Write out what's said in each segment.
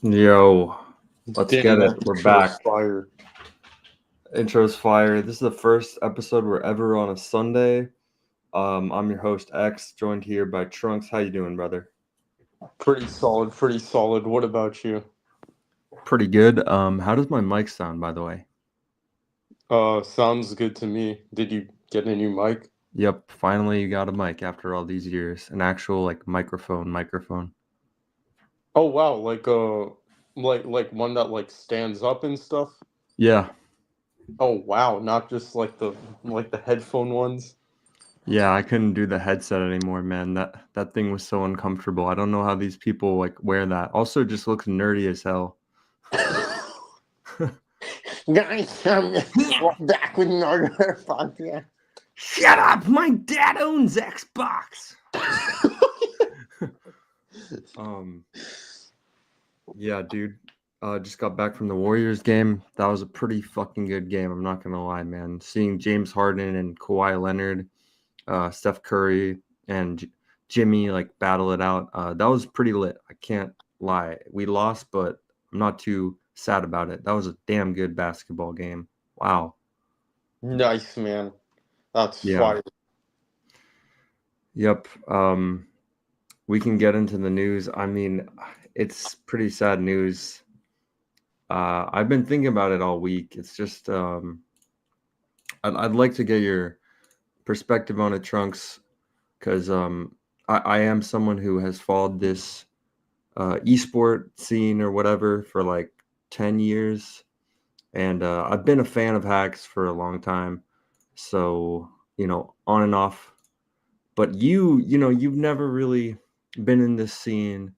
Yo, let's get Damn, it. that We're intro's back. fire. Intro's fire. This is the first episode we're ever on a Sunday. I'm your host X, joined here by Trunks. How you doing, brother? Pretty solid, pretty solid. What about you? Pretty good. How does my mic sound, by the way? Sounds good to me. Did you get a new mic? Yep, finally you got a mic after all these years. An actual like microphone. Oh wow, like one that like stands up and stuff? Yeah, Oh wow, not just like the headphone ones. yeah. I couldn't do the headset anymore, man. That thing was so uncomfortable. I don't know how these people like wear that. Also, it just looks nerdy as hell. Guys, back with another podcast. Shut up! My dad owns Xbox. Um, yeah, dude. Just got back from the Warriors game. That was a pretty fucking good game. I'm not gonna lie, man. Seeing James Harden and Kawhi Leonard, Steph Curry, and Jimmy like battle it out. That was pretty lit. I can't lie. We lost, but I'm not too sad about it. That was a damn good basketball game. Wow. Nice man. That's Yeah. fire. Yep. We can get into the news. I mean, it's pretty sad news. I've been thinking about it all week. It's just I'd like to get your perspective on it, Trunks, because I am someone who has followed this esport scene or whatever for like 10 years, and I've been a fan of hacks for a long time. So on and off. But you've never really been in this scene,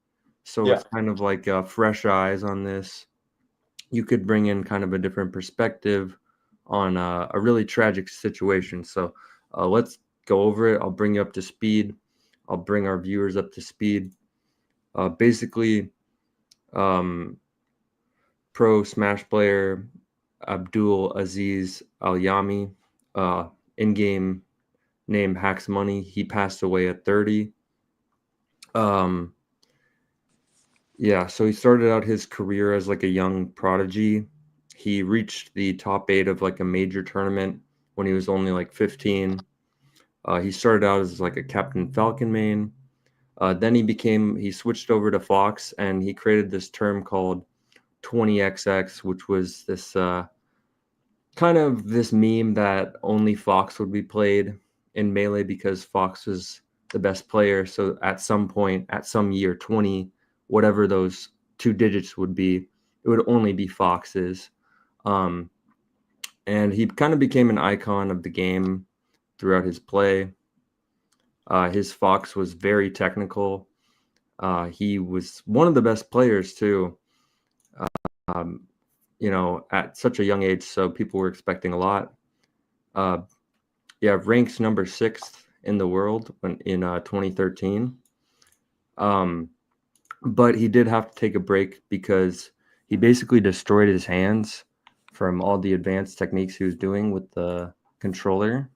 so Yeah. it's kind of like fresh eyes on this. You could bring in kind of a different perspective on a really tragic situation. So let's go over it. I'll bring you up to speed. I'll bring our viewers up to speed. Basically, um, pro Smash player Abdul Aziz Al Yami, in game name Hacks Money, he passed away at 30. Um, Yeah, so he started out his career as like a young prodigy. He reached the top eight of like a major tournament when he was only like 15. He started out as like a Captain Falcon main. Then he switched over to Fox and he created this term called 20xx, which was this kind of this meme that only Fox would be played in Melee because Fox was the best player. So at some point, at some year, 20, whatever those two digits would be, it would only be Fox's. Um, and he kind of became an icon of the game throughout his play. His Fox was very technical. He was one of the best players too. Um, at such a young age, so people were expecting a lot. Uh, Yeah, ranks number sixth in the world in 2013. Um, but he did have to take a break because he basically destroyed his hands from all the advanced techniques he was doing with the controller.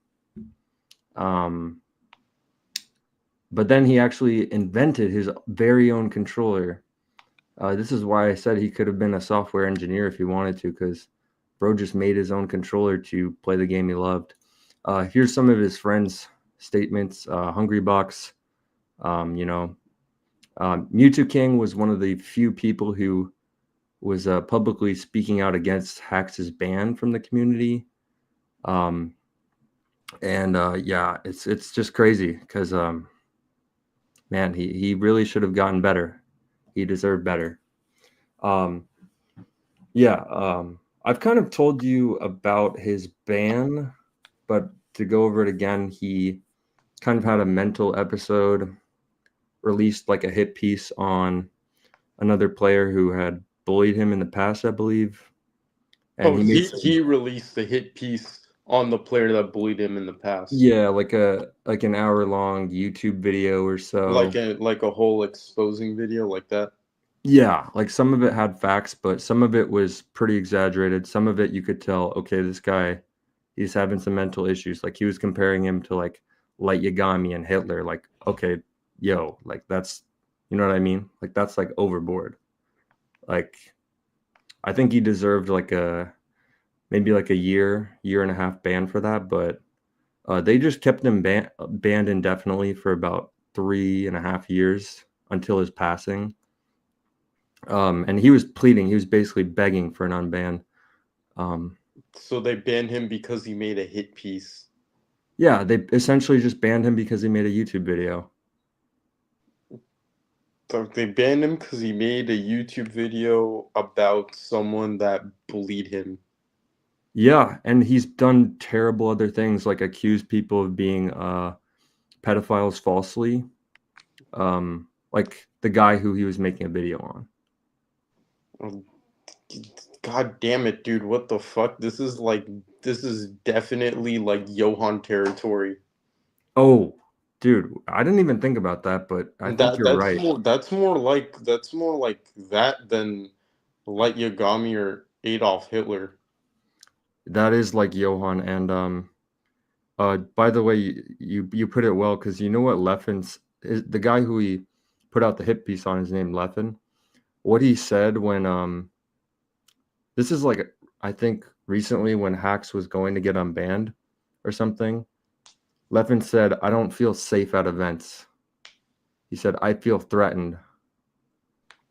Um, but then he actually invented his very own controller. This is why I said he could have been a software engineer if he wanted to, because bro just made his own controller to play the game he loved. Here's some of his friends' statements. Hungry Box, you know, Mewtwo King was one of the few people who was publicly speaking out against Hax's ban from the community. Um, and yeah, it's just crazy because man, he really should have gotten better. He deserved better. Um, yeah, I've kind of told you about his ban, but to go over it again, he kind of had a mental episode, released like a hit piece on another player who had bullied him in the past, I believe. And Oh, he made he some, released the hit piece on the player that bullied him in the past. yeah, like an hour long YouTube video or so. Like a whole exposing video like that. Yeah, like some of it had facts, but some of it was pretty exaggerated. Some of it you could tell, okay, this guy, he's having some mental issues. Like he was comparing him to like Light Yagami and Hitler. Like, okay, yo, like that's, you know what I mean? Like that's like overboard. Like, I think he deserved like a maybe like a year and a half ban for that, but they just kept him banned indefinitely for about 3.5 years until his passing. And he was pleading, he was basically begging for an unban. Um, So they banned him because he made a hit piece. yeah, they essentially just banned him because he made a YouTube video. So they banned him because he made a YouTube video about someone that bullied him. Yeah, and he's done terrible other things like accuse people of being pedophiles falsely. Like the guy who he was making a video on. Oh, God damn it, dude! What the fuck? This is definitely like Johan territory. Oh, dude, I didn't even think about that, but I think That you're right. that's more like that than Light Yagami or Adolf Hitler. That is like Johan. And by the way, you put it well because you know what Leffen's is the guy who he put out the hit piece on his name Leffen. What he said when this is like I think recently when Hax was going to get unbanned or something. Leffen said, "I don't feel safe at events." He said, "I feel threatened."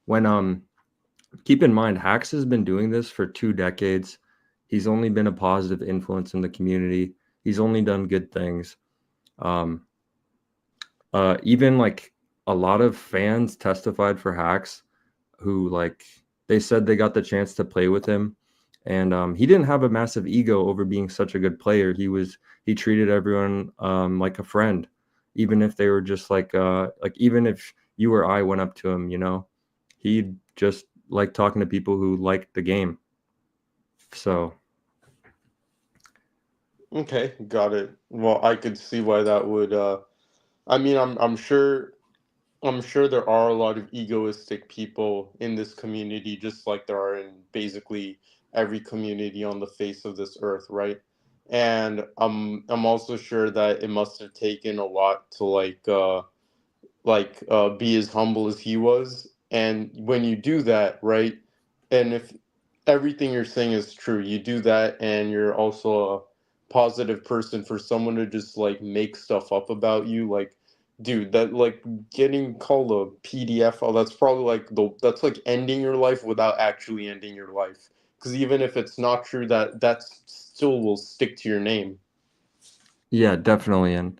When keep in mind, Hax has been doing this for 2 decades. He's only been a positive influence in the community. He's only done good things. Um, even like a lot of fans testified for Hax who like they said they got the chance to play with him, and he didn't have a massive ego over being such a good player. He treated everyone like a friend, even if they were just like even if you or I went up to him, he just liked talking to people who liked the game. So Okay, got it. Well, I could see why that would. I mean, I'm sure there are a lot of egoistic people in this community, just like there are in basically every community on the face of this earth, right? And I'm also sure that it must have taken a lot to be as humble as he was. And when you do that, right, and if everything you're saying is true, you do that and you're also a positive person, for someone to just like make stuff up about you, like, dude, that like getting called a PDF, oh, that's probably like that's like ending your life without actually ending your life, because even if it's not true, that still will stick to your name. yeah, definitely. And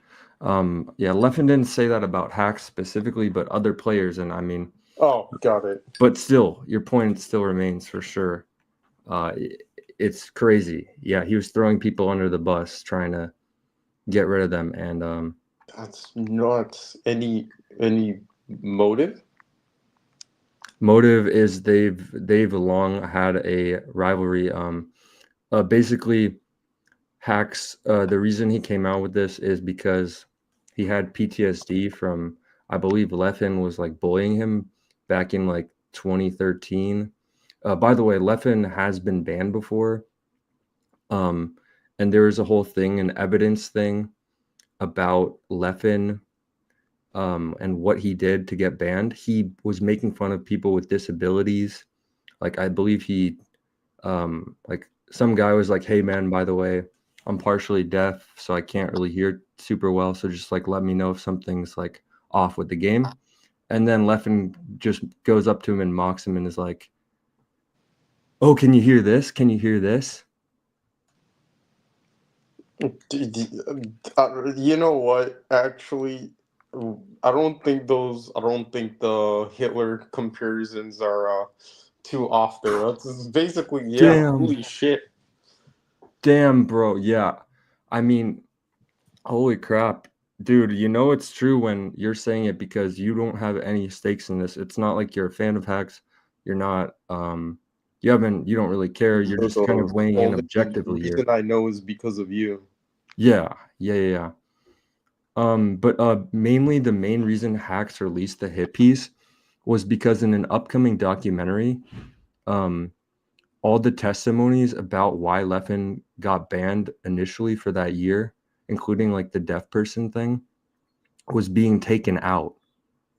yeah, Leffen didn't say that about Hacks specifically, but other players. And I mean, Oh, got it. but still, your point still remains for sure. Uh, it's crazy. Yeah, he was throwing people under the bus, trying to get rid of them. And That's not any motive. motive is they've long had a rivalry. Basically, Hacks. The reason he came out with this is because he had PTSD from, I believe, Leffen was like bullying him back in like 2013. By the way, Leffen has been banned before. Um, and there was a whole thing, an evidence thing about Leffen and what he did to get banned. He was making fun of people with disabilities. Like I believe like some guy was like, "Hey man, by the way, I'm partially deaf, so I can't really hear super well. So just like let me know if something's like off with the game." And then Leffen just goes up to him and mocks him and is like, "Oh, can you hear this? Can you hear this?" You know what? Actually, I don't think the Hitler comparisons are too off there. That's basically, yeah. Damn, Holy shit. damn, bro. Yeah, I mean, holy crap. Dude, you know it's true when you're saying it because you don't have any stakes in this. It's not like you're a fan of Hacks. You're not you don't really care. You're So just kind of the weighing in only objectively here. reason I know is because of you. Yeah. Yeah, yeah, yeah. But mainly the main reason Hacks released the hit piece was because in an upcoming documentary, um all the testimonies about why Leffen got banned initially for that year, including like the deaf person thing, was being taken out.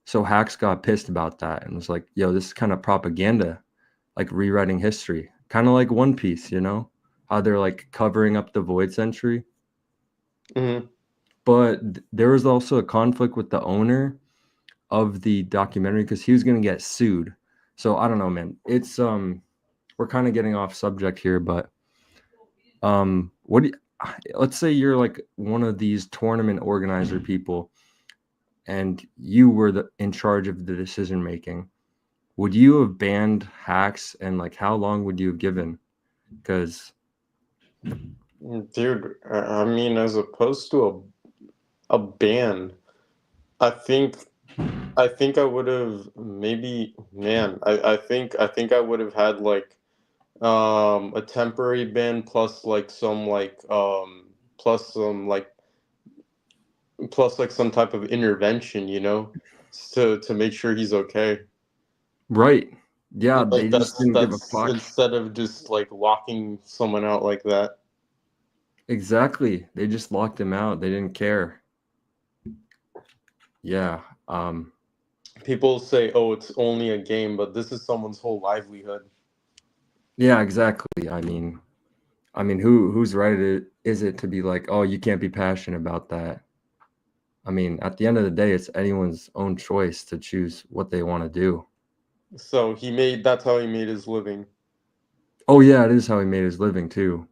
So Hacks got pissed about that and was like, yo, this is kind of propaganda. like rewriting history, kind of like One Piece, you know, how they're like covering up the void century. Hmm. But there was also a conflict with the owner of the documentary because he was going to get sued. So I don't know, man. It's we're kind of getting off subject here, but what do you, let's say you're like one of these tournament organizer people and you were in charge of the decision making. Would you have banned hacks, and like how long would you have given? Because Dude, I mean, as opposed to a ban, I think I would have maybe, man, I think I would have had like a temporary ban plus like some like plus some like plus like some type of intervention, to make sure he's okay. right, yeah, they Like just didn't give a that's fuck. instead of just like locking someone out like that. Exactly, they just locked him out. They didn't care. Yeah, People say, "Oh, it's only a game," but this is someone's whole livelihood. yeah, exactly. I mean, who's right is it to be like, oh, you can't be passionate about that? I mean, at the end of the day, it's anyone's own choice to choose what they want to do. So that's how he made his living. Oh yeah, it is how he made his living too,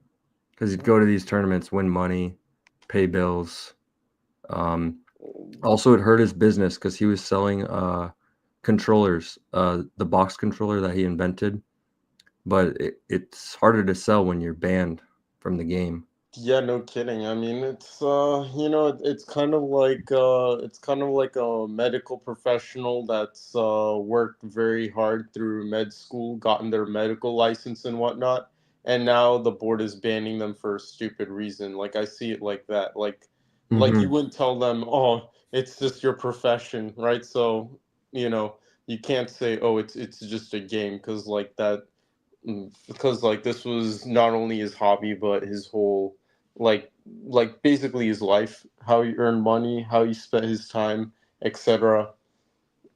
because he'd go to these tournaments, win money, pay bills. Um, Also, it hurt his business because he was selling controllers, the box controller that he invented. But it's harder to sell when you're banned from the game. Yeah, no kidding. I mean, it's kind of like a medical professional that's worked very hard through med school, gotten their medical license and whatnot, and now the board is banning them for a stupid reason. Like I see it like that. Like you Hmm. wouldn't tell them, "Oh, it's just your profession," right? So, you can't say, "Oh, it's just a game," because like this was not only his hobby but his whole like basically his life, how he earned money, how he spent his time, etc.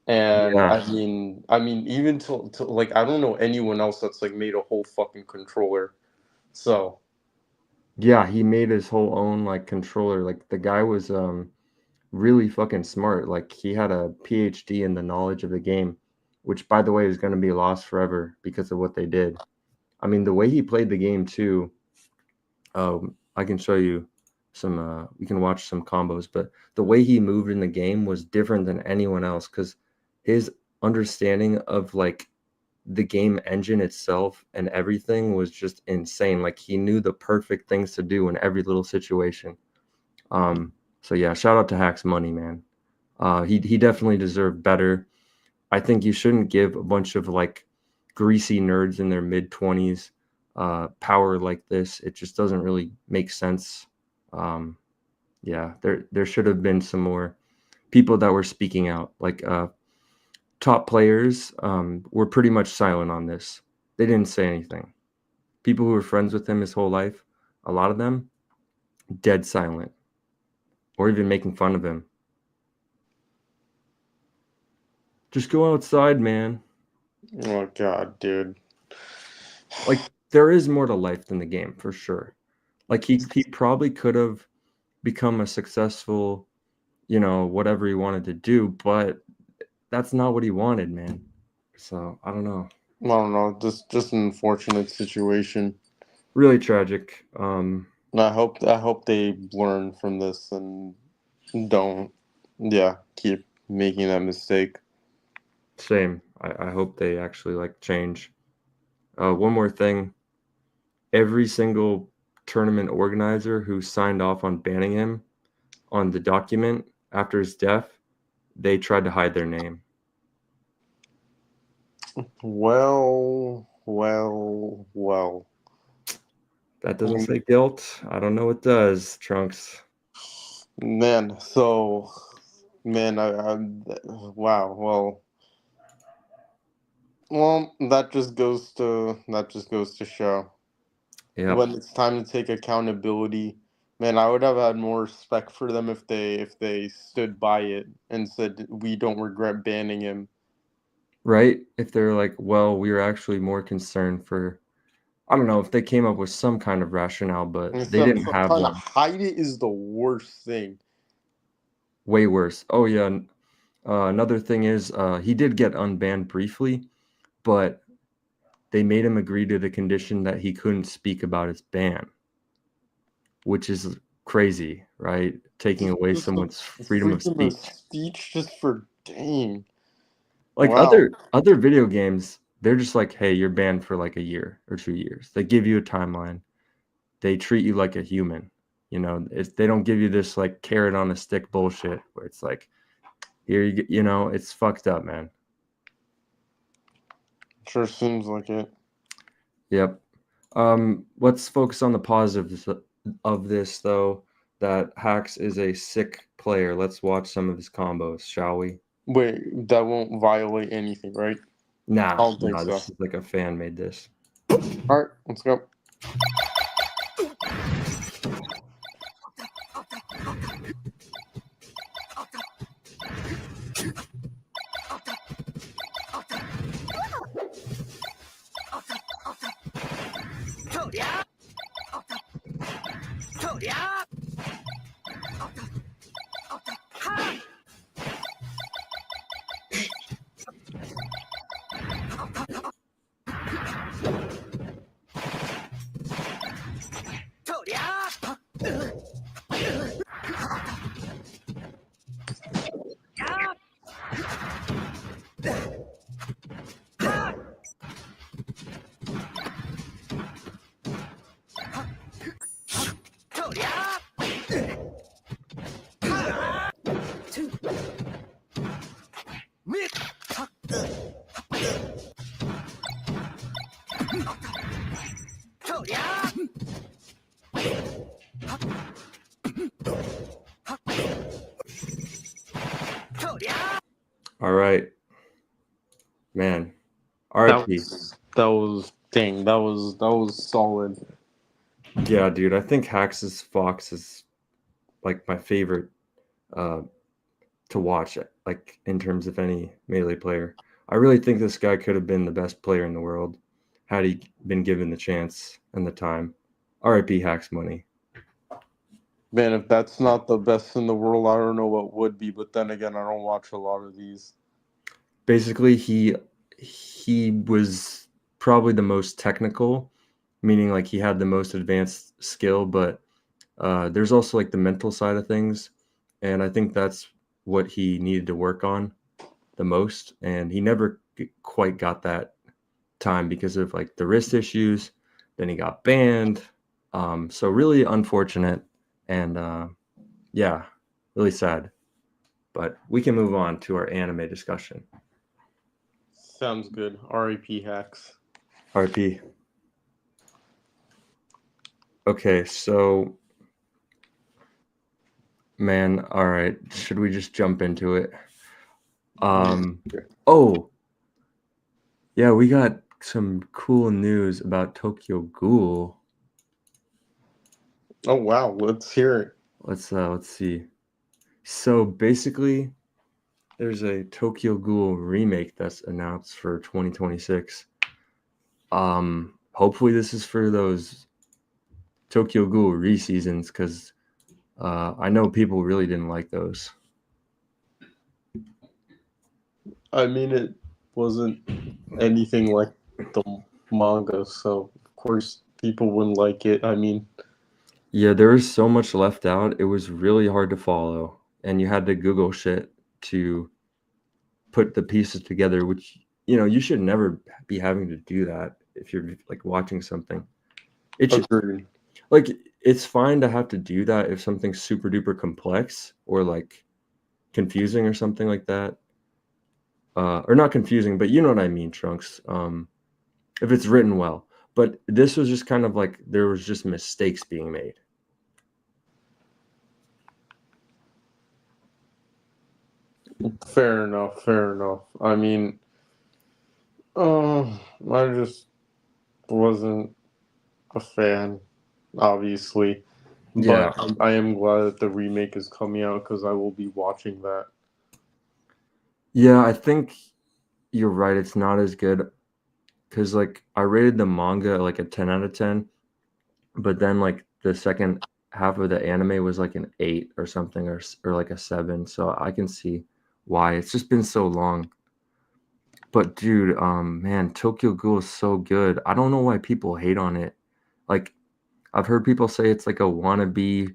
And Yeah, I mean even to like I don't know anyone else that's like made a whole fucking controller. So yeah. He made his whole own like controller. Like the guy was really fucking smart. Like he had a PhD in the knowledge of the game, which by the way is going to be lost forever because of what they did. I mean, the way he played the game too. I can show you some. We can watch some combos, but the way he moved in the game was different than anyone else because his understanding of like the game engine itself and everything was just insane. Like he knew the perfect things to do in every little situation. Um, so yeah, shout out to Hacks Money, man. He definitely deserved better. I think you shouldn't give a bunch of like greasy nerds in their mid 20s power like this. It just doesn't really make sense. Um, yeah, there should have been some more people that were speaking out. Like top players were pretty much silent on this. They didn't say anything. People who were friends with him his whole life, a lot of them, dead silent, or even making fun of him. Just go outside, man. oh god, dude. Like there is more to life than the game for sure. Like he probably could have become a successful, whatever he wanted to do, but that's not what he wanted, man. So I don't know. I don't know, just an unfortunate situation. Really tragic. And I hope they learn from this and don't, yeah, keep making that mistake. Same. I hope they actually like change. One more thing. Every single tournament organizer who signed off on banning him on the document after his death, they tried to hide their name. Well, well, well. That doesn't say guilt. I don't know what does, Trunks. Man, man, wow. Well, that just goes to show Yep. when it's time to take accountability. Man, I would have had more respect for them if they stood by it and said we don't regret banning him. right? If they're like, well, we were actually more concerned for, I don't know, if they came up with some kind of rationale, but And they so didn't have trying to one. hide it is the worst thing. Way worse. Oh yeah. Another thing is, he did get unbanned briefly, but they made him agree to the condition that he couldn't speak about his ban, which is crazy, right? Taking away Just the someone's freedom of freedom of speech. speech just for dang. Like Wow. other video games, they're just like, hey, you're banned for like a year or 2 years. They give you a timeline. They treat you like a human. They don't give you this like carrot on a stick bullshit where it's like, here it's fucked up, man. Sure seems like it. Yep. Let's focus on the positives of this, though. That Hax is a sick player. Let's watch some of his combos, shall we? Wait, that won't violate anything, right? I Nah, don't think no, so. this is like a fan made this. Alright, let's go. All right, man. That RIP. was dang, that was solid. Yeah, dude. I think Hax's Fox is like my favorite uh, to watch. Like in terms of any melee player, I really think this guy could have been the best player in the world had he been given the chance and the time. RIP Hax money. Man, if that's not the best in the world, I don't know what would be, but then again, I don't watch a lot of these. Basically, he was probably the most technical, meaning like he had the most advanced skill, but there's also like the mental side of things, and I think that's what he needed to work on the most, and he never quite got that time because of like the wrist issues. Then he got banned, so really unfortunate, and yeah, really sad. But we can move on to our anime discussion. Sounds good. R.E.P. Hacks. RP. Okay, so man, all right. Should we just jump into it? Oh, yeah, we got some cool news about Tokyo Ghoul. Oh wow, let's hear it. Let's see. So basically, there's a Tokyo Ghoul remake that's announced for 2026. Hopefully this is for those Tokyo Ghoul re-seasons because I know people really didn't like those. I mean, it wasn't anything like the manga, so of course people wouldn't like it. I mean, Yeah, there was so much left out. It was really hard to follow, and you had to Google shit to put the pieces together, which you should never be having to do that if you're like watching something. It should agreed. like it's fine to have to do that if something's super duper complex or like confusing or something like that. Or not confusing, but you know what I mean, Trunks. If it's written well. But this was just kind of like there was just mistakes being made. Fair enough. Fair enough. I mean, I just wasn't a fan, obviously. Yeah. But I am glad that the remake is coming out because I will be watching that. Yeah, I think You're right, it's not as good because like I rated the manga like a 10 out of 10, but then like the second half of the anime was like an 8 or something, or like a 7. So I can see why. It's just been so long. But dude, man, Tokyo Ghoul is so good. I don't know why people hate on it. Like I've heard people say it's like a wannabe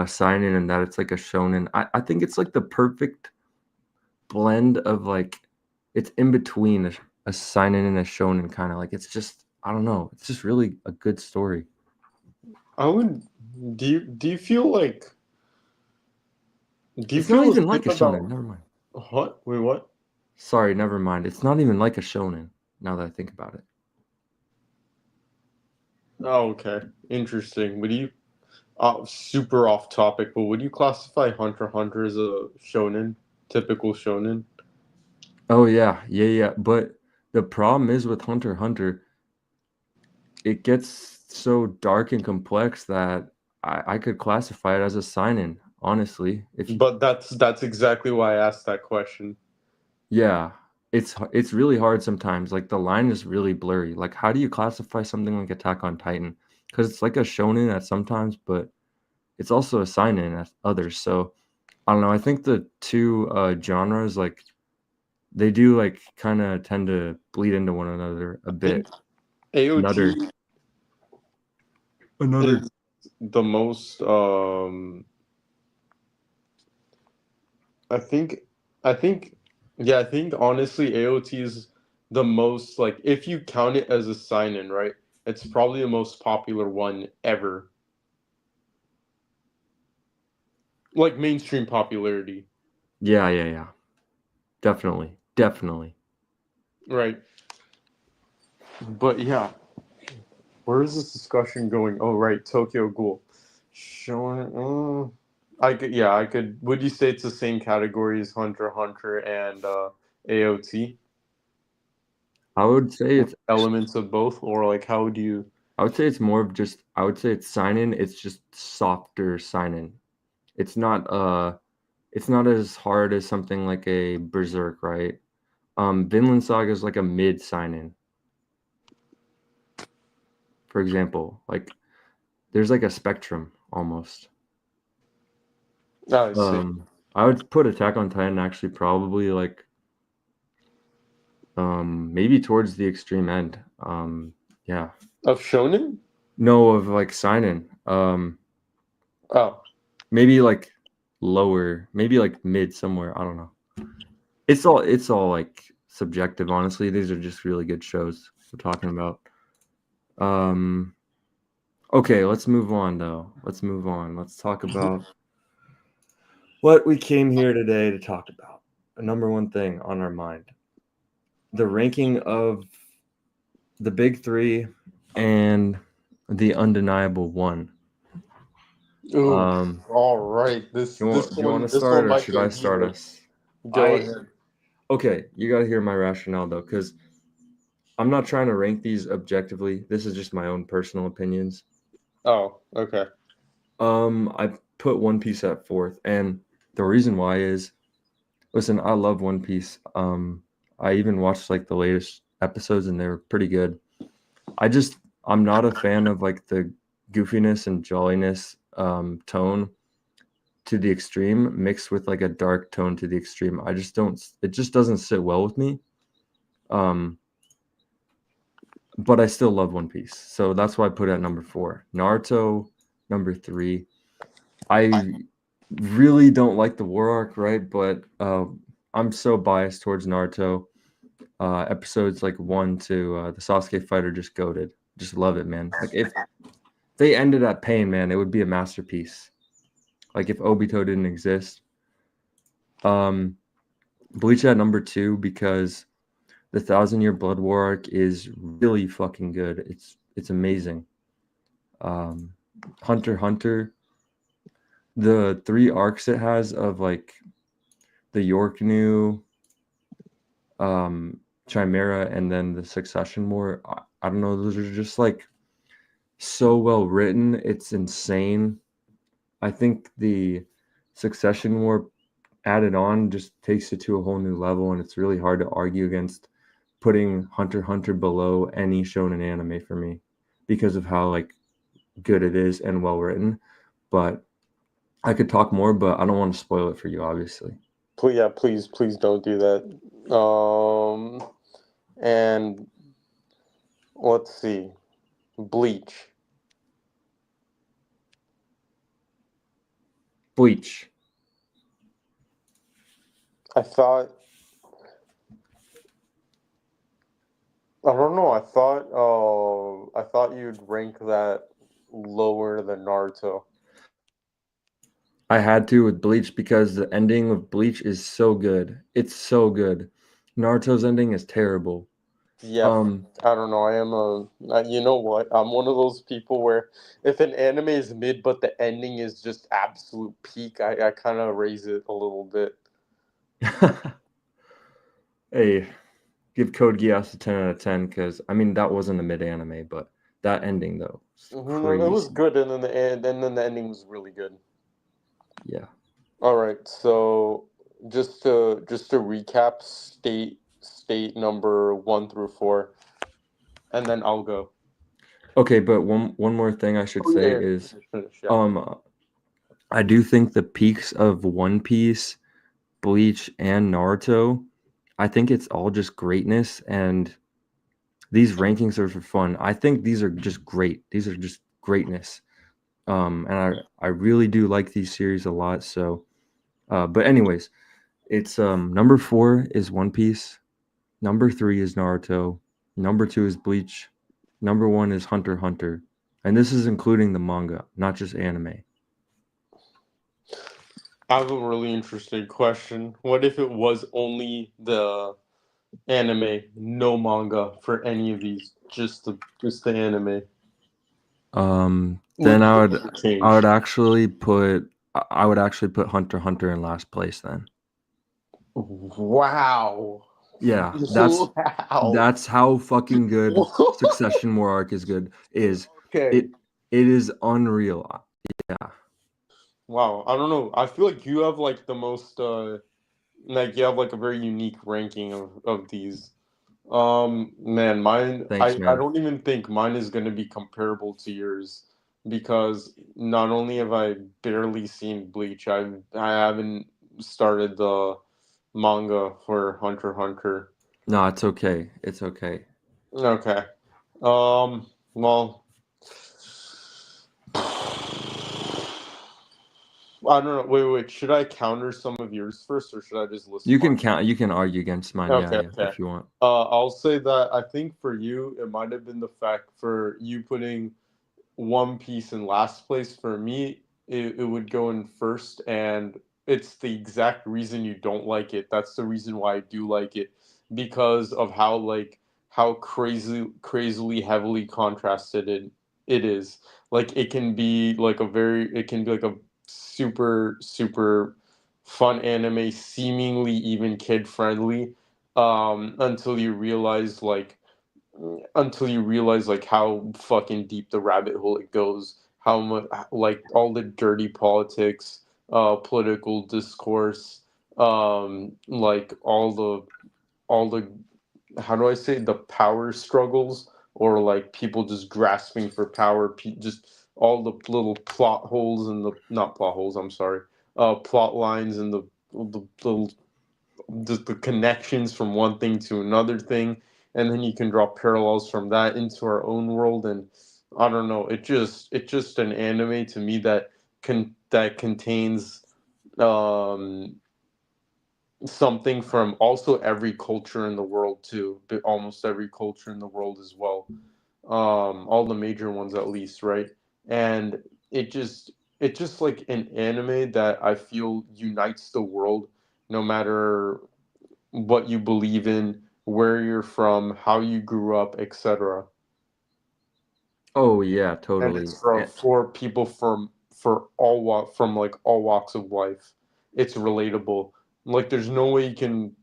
seinen and that it's like a shonen. I think it's like the perfect blend of like it's in between a seinen and a shonen kind of like it's just I don't know. It's just really a good story. I would. Do you feel like? Do you It's not feel the even same like a shonen. about Never mind. what? Wait, what? Sorry, never mind. It's not even like a shonen now that I think about it. Oh, okay, interesting. Would you? Super off topic, but would you classify Hunter x Hunter as a shonen, typical shonen? Oh yeah, yeah, yeah. But the problem is with Hunter x Hunter, it gets so dark and complex that I could classify it as a seinen, honestly. If But that's exactly why I asked that question. Yeah, it's really hard sometimes. Like the line is really blurry. Like how do you classify something like Attack on Titan? Because it's like a shonen at sometimes, but it's also a seinen at others. So I don't know. I think the two genres like they do like kind of tend to bleed into one another a I think bit. Another, AOT another. is the most. I think. I think. Yeah, I think honestly, AOT is the most like if you count it as a sign-in, right? It's probably the most popular one ever, like mainstream popularity, Yeah, yeah, yeah. Definitely, definitely. right? But yeah, where is this discussion going? Oh, right, Tokyo Ghoul. Showing. I could. Yeah, I could. Would you say it's the same category as Hunter x Hunter and AOT? I would say With it's elements of both, or like how do you? I would say it's more of just I would say it's seinen. It's just softer seinen. It's not it's not as hard as something like a Berserk, right? Vinland Saga is like a mid seinen, for example. Like there's like a spectrum almost. Oh, I see. I would put Attack on Titan actually probably like maybe towards the extreme end. Yeah. Of shonen? No, of like seinen. Oh, Maybe like lower, maybe like mid somewhere. I don't know. It's all like subjective, honestly. These are just really good shows we're talking about. Um, okay, let's move on though. Let's move on. Let's talk about what we came here today to talk about. The number one thing on our mind. The ranking of the big three and the undeniable one. ooh, Um, all right. This this do you want one to this start one or might should I get start heated. us? Go I ahead. Okay, you got to hear my rationale though, because I'm not trying to rank these objectively. This is just my own personal opinions. Oh, okay. I put One Piece at fourth, and the reason why is, listen, I love One Piece. I even watched like the latest episodes, and they were pretty good. I just I'm not a fan of like the goofiness and jolliness tone to the extreme mixed with like a dark tone to the extreme. I just don't. It just doesn't sit well with me. Um, but I still love One Piece, so that's why I put it at number four. Naruto, number three. I really don't like the war arc, right? But I'm so biased towards Naruto. Episodes like 1 to the Sasuke fight are just goaded. Just love it, man. Like if they ended at Pain, man, it would be a masterpiece. Like if Obito didn't exist. Um, Bleach at number two because the Thousand Year Blood War arc is really fucking good. It's amazing. Um, Hunter x Hunter, the three arcs it has of like the York New, Chimera, and then the Succession War. I don't know. Those are just like so well written. It's insane. I think the Succession War added on just takes it to a whole new level, and it's really hard to argue against putting Hunter x Hunter below any shonen anime for me because of how like good it is and well written. But I could talk more, but I don't want to spoil it for you, obviously. Please, yeah, please don't do that. And let's see, Bleach. Bleach. I thought I don't know. I thought you'd rank that lower than Naruto. I had to with Bleach because the ending of Bleach is so good. It's so good. Naruto's ending is terrible. Yeah, Um, I don't know. I am you know what? I'm one of those people where if an anime is mid but the ending is just absolute peak, I kind of raise it a little bit. hey, give Code Geass a 10 out of 10 because I mean that wasn't a mid anime, but that ending though was It was crazy. good, and then the ending was really good. Yeah. All right, so just to recap, state number 1 through 4, and then I'll go. Okay, but one more thing I should Oh say yeah, is finish. Yeah. um I do think the peaks of One Piece, Bleach, and Naruto, I think it's all just greatness and these rankings are for fun. I think these are just great. These are just greatness. And I really do like these series a lot. So, but anyways, it's number 4 is One Piece, number 3 is Naruto, number 2 is Bleach, number 1 is Hunter x Hunter, and this is including the manga, not just anime. I have a really interesting question. What if it was only the anime, no manga for any of these, just the anime? Then Would you I would change? actually put I would actually put Hunter x Hunter in last place then. Wow. Yeah, Wow. that's how fucking good Succession War arc is good. Is Okay. it it is unreal. Yeah. Wow. I don't know. I feel like you have like the most like you have like a very unique ranking of these. Man, mine Thanks, I man. don't even think mine is gonna be comparable to yours because not only have I barely seen Bleach, I haven't started the manga for Hunter x Hunter. No, it's okay. It's okay. Okay. Well, I don't know. Wait. Should I counter some of yours first, or should I just list You mine? can count. You can argue against mine. Yeah, Okay, yeah, okay. if you want. I'll say that I think for you, it might have been the fact for you putting One Piece in last place. For me, it would go in first, and it's the exact reason you don't like it. That's the reason why I do like it, because of how crazily heavily contrasted it is. Like it can be like a super fun anime, seemingly even kid friendly, until you realize like how fucking deep the rabbit hole it goes, how much like all the dirty politics, political discourse, like all the how do I say, the power struggles, or like people just grasping for power, just all the little plot holes and the not plot holes, I'm sorry, plot lines and the little just the connections from one thing to another thing, and then you can draw parallels from that into our own world. And I don't know, it just an anime to me that contains um something from also every culture in the world too, but almost every culture in the world as well, all the major ones at least, right? And it just like an anime that I feel unites the world, no matter what you believe in, where you're from, how you grew up, etc. Oh yeah, And totally. it's for people from like all walks of life. It's relatable. Like there's no way you can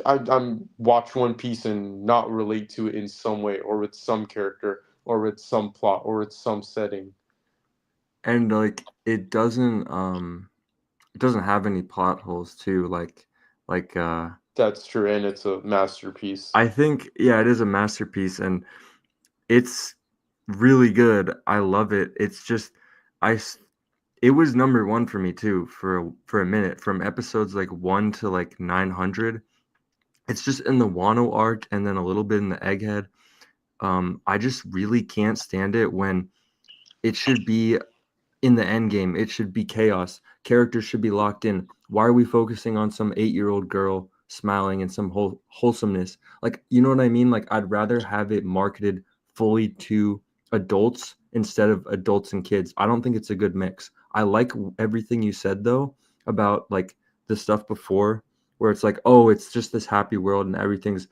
I'm watch One Piece and not relate to it in some way, or with some character, or with some plot, or with some setting. And like it doesn't have any plot holes too. Like That's true, and it's a masterpiece. I think, yeah, it is a masterpiece, and it's really good. I love it. It's just, I, s- it was number one for me too for a minute, from episodes like 1 to like 900. It's just in the Wano arc and then a little bit in the Egghead. I just really can't stand it when it should be in the end game. It should be chaos. Characters should be locked in. Why are we focusing on some 8-year-old girl smiling and some wholesomeness? Like, you know what I mean? Like, I'd rather have it marketed fully to adults instead of adults and kids. I don't think it's a good mix. I like everything you said though about like the stuff before where it's like, oh, it's just this happy world and everything's,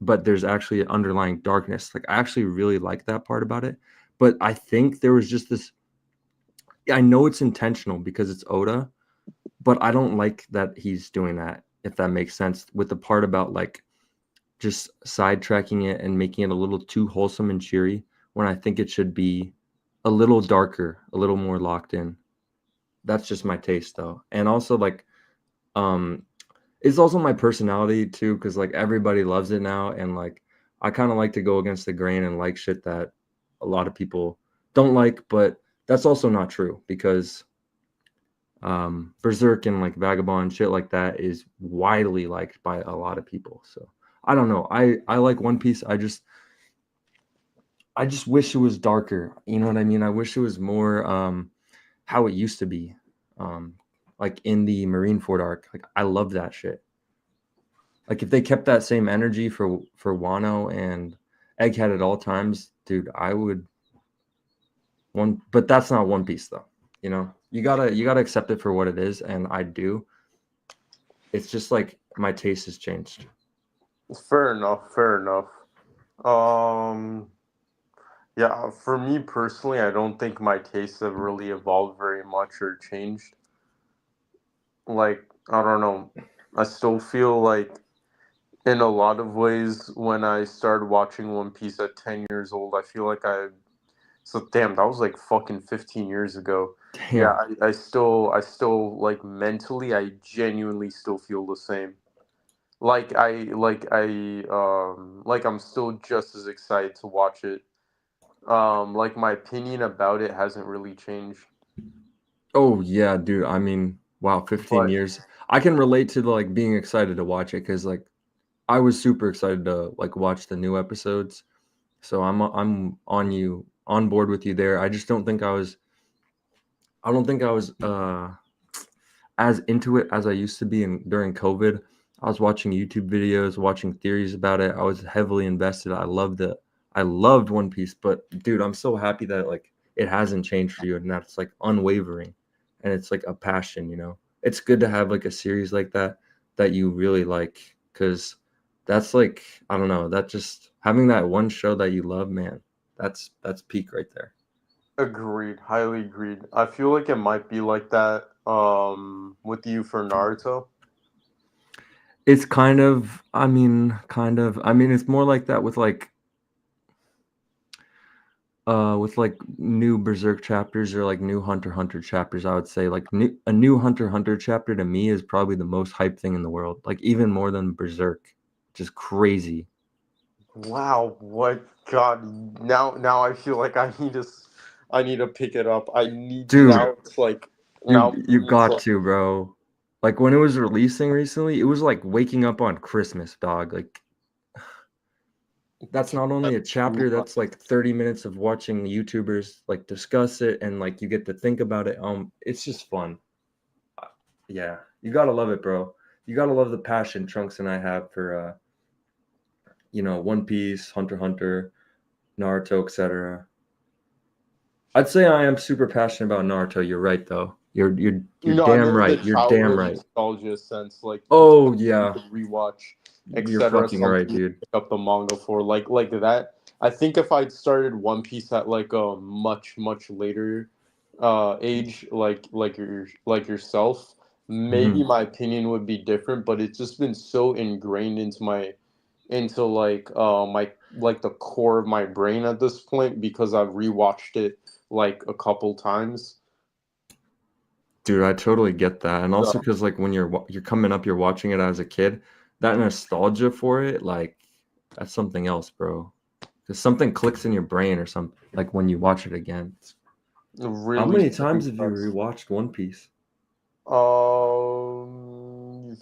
but there's actually an underlying darkness. Like, I actually really like that part about it. But I think there was just this, I know it's intentional because it's Oda, but I don't like that he's doing that, if that makes sense, with the part about like just sidetracking it and making it a little too wholesome and cheery when I think it should be a little darker, a little more locked in. That's just my taste though. And also like um it's also my personality too, because like everybody loves it now, and like I kind of like to go against the grain and like shit that a lot of people don't like, but that's also not true because Berserk and like Vagabond shit like that is widely liked by a lot of people. So I don't know. I like One Piece. I just wish it was darker. You know what I mean? I wish it was more how it used to be. Um like in the Marineford arc. Like I love that shit. Like if they kept that same energy for Wano and Egghead at all times, dude, I would one, but that's not One Piece though. You know, you gotta accept it for what it is, and I do. It's just like my taste has changed. Fair enough. Fair enough. Um, yeah, for me personally, I don't think my tastes have really evolved very much or changed. Like, I don't know. I still feel like, in a lot of ways, when I started watching One Piece at 10 years old, I feel like so damn, that was like fucking 15 years ago. Yeah, Damn. I still, like, mentally, I genuinely still feel the same. Like I'm still just as excited to watch it. Like my opinion about it hasn't really changed. Oh yeah, dude. I mean, wow, 15 But years. I can relate to the, like being excited to watch it because like I was super excited to like watch the new episodes. So I'm on board with you there. I don't think I was as into it as I used to be during COVID. I was watching YouTube videos, watching theories about it. I was heavily invested. I loved One Piece, but dude, I'm so happy that like it hasn't changed for you and that's like unwavering and it's like a passion, you know. It's good to have like a series like that that you really like cuz that's like I don't know, that just having that one show that you love, man. That's peak right there. agreed, highly agreed. I feel like it might be like that with you for Naruto. It's kind of, I mean, it's more like that with like new Berserk chapters or like new Hunter x Hunter chapters. I would say like a new Hunter x Hunter chapter to me is probably the most hype thing in the world, like even more than Berserk. Just crazy. Wow, what God, now I feel like I need to pick it up. I need Dude, now it's like you now for you me it's got like to, bro. Like when it was releasing recently, it was like waking up on Christmas, dog. Like that's not only a that's too chapter, much. that's like 30 minutes of watching YouTubers like discuss it and like you get to think about it. It's just fun. Yeah, you gotta love it, bro. You gotta love the passion Trunks and I have for One Piece, Hunter x Hunter, Naruto, etc. I'd say I am super passionate about Naruto. You're right though. You're No, I damn meant in the right. You're damn childhood right. nostalgia sense, like it's Oh something you yeah, could rewatch, you're etc. fucking right, Something you dude. pick up the manga for, like that. I think if I'd started One Piece at like a much later age, like yourself, maybe Hmm. my opinion would be different. But it's just been so ingrained into like the core of my brain at this point because I've rewatched it like a couple times. Dude, I totally get that, and also So, because like when you're coming up, you're watching it as a kid. that nostalgia for it, like that's something else, bro. Because something clicks in your brain or something, like when you watch it again. How Really, many really times have you does. rewatched One Piece? Um,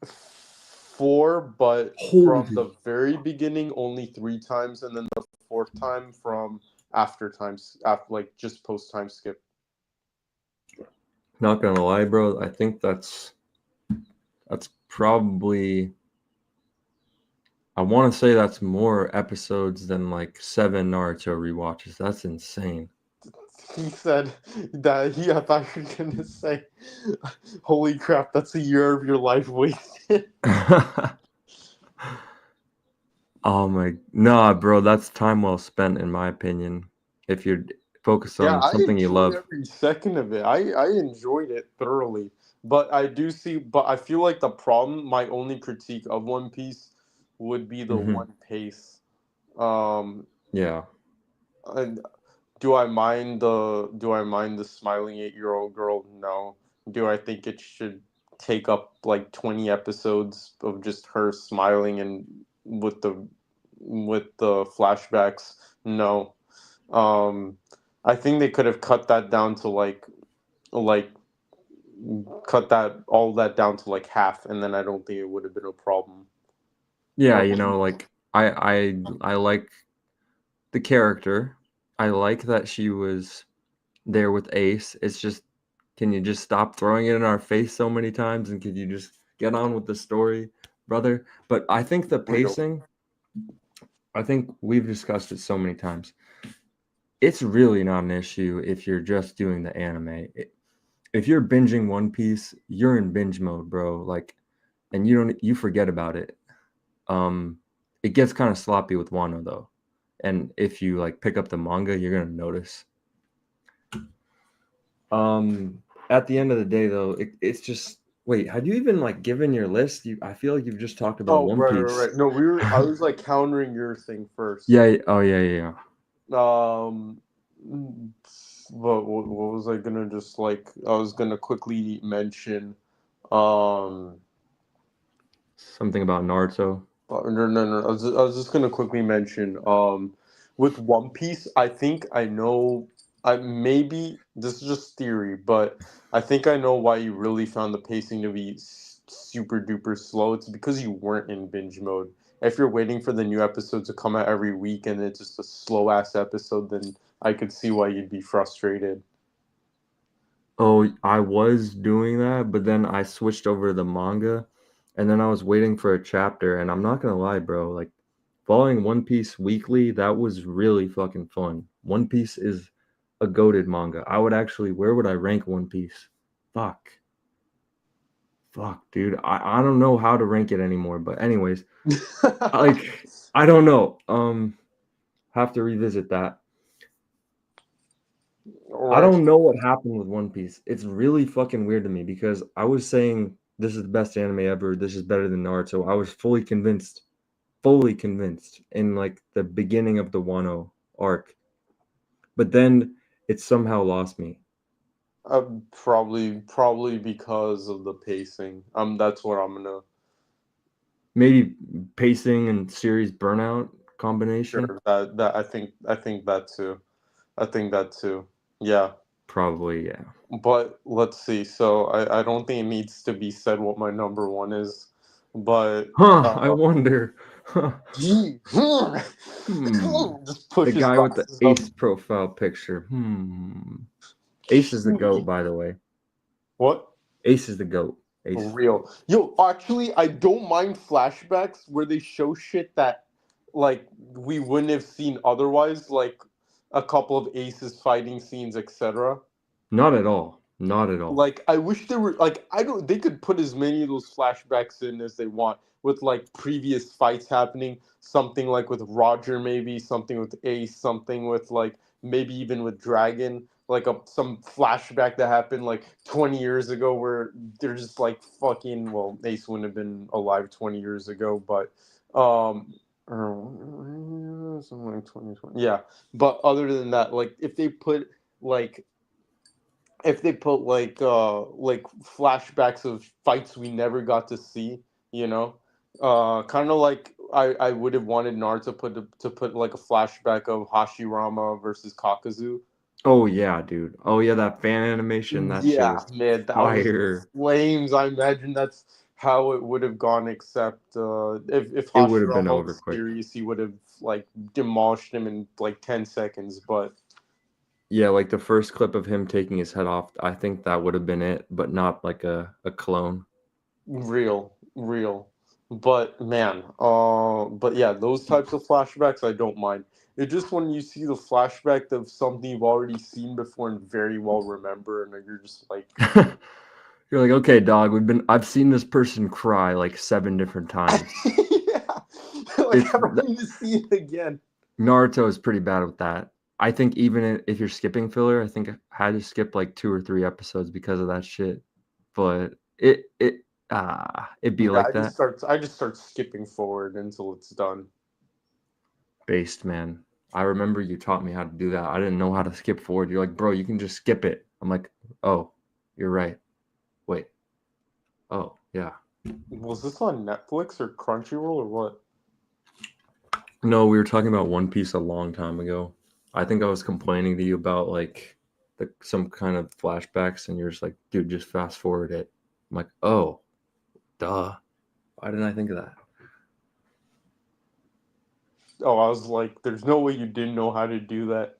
4, but from Holy, the very beginning, only 3 times, and then the fourth time from after times, after like just post time skip. not gonna lie, bro. I think that's probably. I want to say that's more episodes than like 7 Naruto rewatches. That's insane. He said that he. I thought you were gonna say, "Holy crap, that's a year of your life wasted." Oh my, nah, bro, that's time well spent in my opinion. If you're focused Yeah, on I something you enjoyed love. every second of it. I enjoyed it thoroughly. But I do see, but I feel like the problem, my only critique of One Piece would be the Hmm. one pace. Um, Yeah. and do I mind the smiling 8-year-old girl? No. Do I think it should take up like 20 episodes of just her smiling and with the flashbacks? No. Um, I think they could have cut that down to like cut that all that down to like half, and then I don't think it would have been a problem. Yeah, Or you know, like I like the character. I like that she was there with Ace. It's just, can you just stop throwing it in our face so many times and could you just get on with the story, brother? But I think the real. pacing, I think we've discussed it so many times. It's really not an issue if you're just doing the anime. If you're binging One Piece, you're in binge mode, bro. Like, and you forget about it. Um, it gets kind of sloppy with Wano though, and if you like pick up the manga, you're gonna notice. At the end of the day, though, it's just wait. Had you even like given your list? I feel like you've just talked about Oh, One right. Piece. No, I was like countering your thing first. Yeah. Oh yeah. Yeah. Yeah. Um, what was I gonna just like? I was gonna quickly mention. Um, Something about Naruto. no. I was just gonna quickly mention. With One Piece, I think I know. I maybe this is just theory, but I think I know why you really found the pacing to be super duper slow. It's because you weren't in binge mode. If you're waiting for the new episode to come out every week and it's just a slow ass episode, then I could see why you'd be frustrated. Oh, I was doing that, but then I switched over to the manga, and then I was waiting for a chapter, and I'm not gonna lie, bro, like following One Piece weekly, that was really fucking fun. One Piece is a goated manga. I would actually, where would I rank One Piece? Fuck. Fuck, dude. I don't know how to rank it anymore, but anyways, like I don't know. Have to revisit that. All I right. don't know what happened with One Piece. It's really fucking weird to me because I was saying this is the best anime ever. This is better than Naruto. I was fully convinced in like the beginning of the Wano arc. But then it somehow lost me. Probably because of the pacing. That's what I'm gonna. Maybe pacing and series burnout combination. Sure, that I think that too. I think that too. Yeah. Probably, yeah. But let's see. So I don't think it needs to be said what my number one is, but Huh, I uh, wonder. Huh. gee, Hmm. just push The his guy with the glasses up. ace profile picture. Hmm. Ace is the goat, by the way. What? Ace is the goat. Ace is the Real. goat. Yo, actually, I don't mind flashbacks where they show shit that, like, we wouldn't have seen otherwise, like a couple of aces fighting scenes, etc. Not at all. Not at all. Like, I wish there were, like, I don't, they could put as many of those flashbacks in as they want with, like, previous fights happening. Something like with Roger, maybe, something with Ace, something with, like, maybe even with Dragon. Like some flashback that happened like 20 years ago where they're just like fucking, well, Ace wouldn't have been alive 20 years ago, but or something like 2020. Yeah. But other than that, like if they put like if they put like flashbacks of fights we never got to see, you know, kind of like I would have wanted Naruto to put like a flashback of Hashirama versus Kakazu. Oh yeah, dude. Oh yeah, that fan animation, that shit Yeah, was man, that was fire. flames. I imagine that's how it would have gone. Except if It would have been Hashirama over was quick. serious, he would have like demolished him in like 10 seconds. But Yeah, like the first clip of him taking his head off, I think that would have been it, but not like a clone. real. But man, but yeah, those types of flashbacks I don't mind. It's just when you see the flashback of something you've already seen before and very well remember, and you're just like, You're like, okay, dog, I've seen this person cry like 7 different times. yeah, like It's I don't need to see it again. Naruto is pretty bad with that. I think even if you're skipping filler, I think I had to skip like 2 or 3 episodes because of that shit. But it'd be Yeah, like that. I just start skipping forward until it's done. Based, man. I remember you taught me how to do that. I didn't know how to skip forward. You're like, bro, you can just skip it. I'm like, oh, you're right. Wait. Oh, yeah. Was this on Netflix or Crunchyroll or what? No, we were talking about One Piece a long time ago. I think I was complaining to you about like some kind of flashbacks, and you're just like, dude, just fast forward it. I'm like, oh, duh. Why didn't I think of Oh, I was like, there's no way you didn't know how to do that.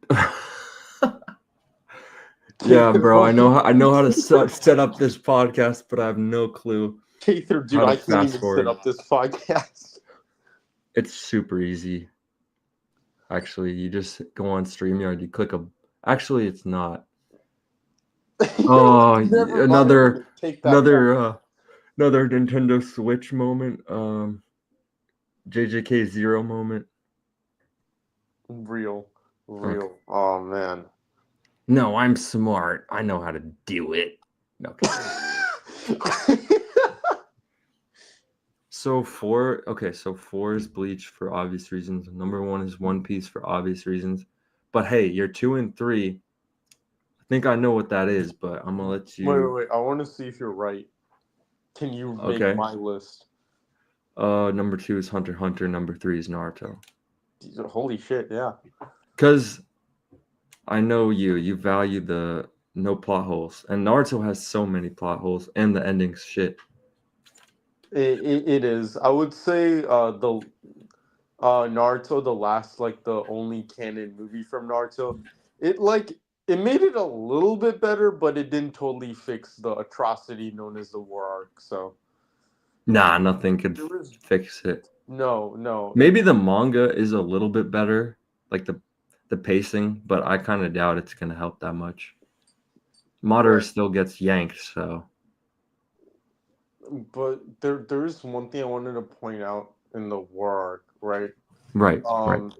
that? Yeah, Tater, bro. I know how to Tater, set up this podcast, but I have no clue Tater, dude, how to I can't fast even set forward. up this podcast. It's super easy. Actually, you just go on StreamYard, you click a. Actually, it's not. Oh, Never mind. another, Okay, take that back. another, another Nintendo Switch moment. JJK Zero moment. Real, Okay. real. Oh man. No, I'm smart. I know how to do it. Okay. So four is Bleach for obvious reasons. Number one is One Piece for obvious reasons. But hey, you're 2 and 3. I think I know what that is, but I'm gonna let you. Wait. I want to see if you're right. Can you make Okay. my list? Number 2 is Hunter x Hunter. Number 3 is Naruto. Holy shit! Yeah. Cause I know you value the no plot holes, and Naruto has so many plot holes, and the ending's shit. It is. I would say the Naruto, the last like the only canon movie from Naruto, it like it made it a little bit better, but it didn't totally fix the atrocity known as the war arc. So Nah, nothing could there was fix it. no. Maybe the manga is a little bit better, like the pacing, but I kind of doubt it's gonna help that much. Madara Right, still gets yanked, so but there is one thing I wanted to point out in the war arc, right? right. Um,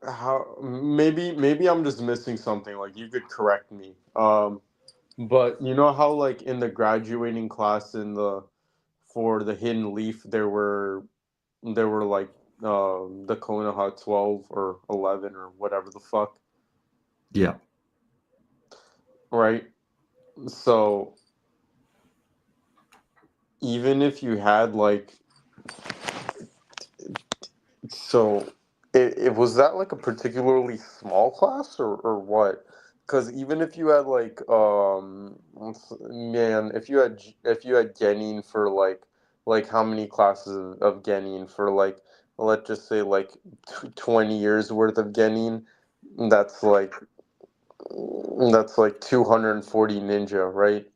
how maybe I'm just missing something. Like you could correct me. But you know how like in the graduating class in the for the hidden leaf there were like the Konoha 12 or 11 or whatever the fuck, Yeah. right? So even if you had like so it was that like a particularly small class or what? Because even if you had like man, if you had Genin for like how many classes of Genin for like let's just say like 20 years worth of Genin, that's like that's like 240 ninja, right?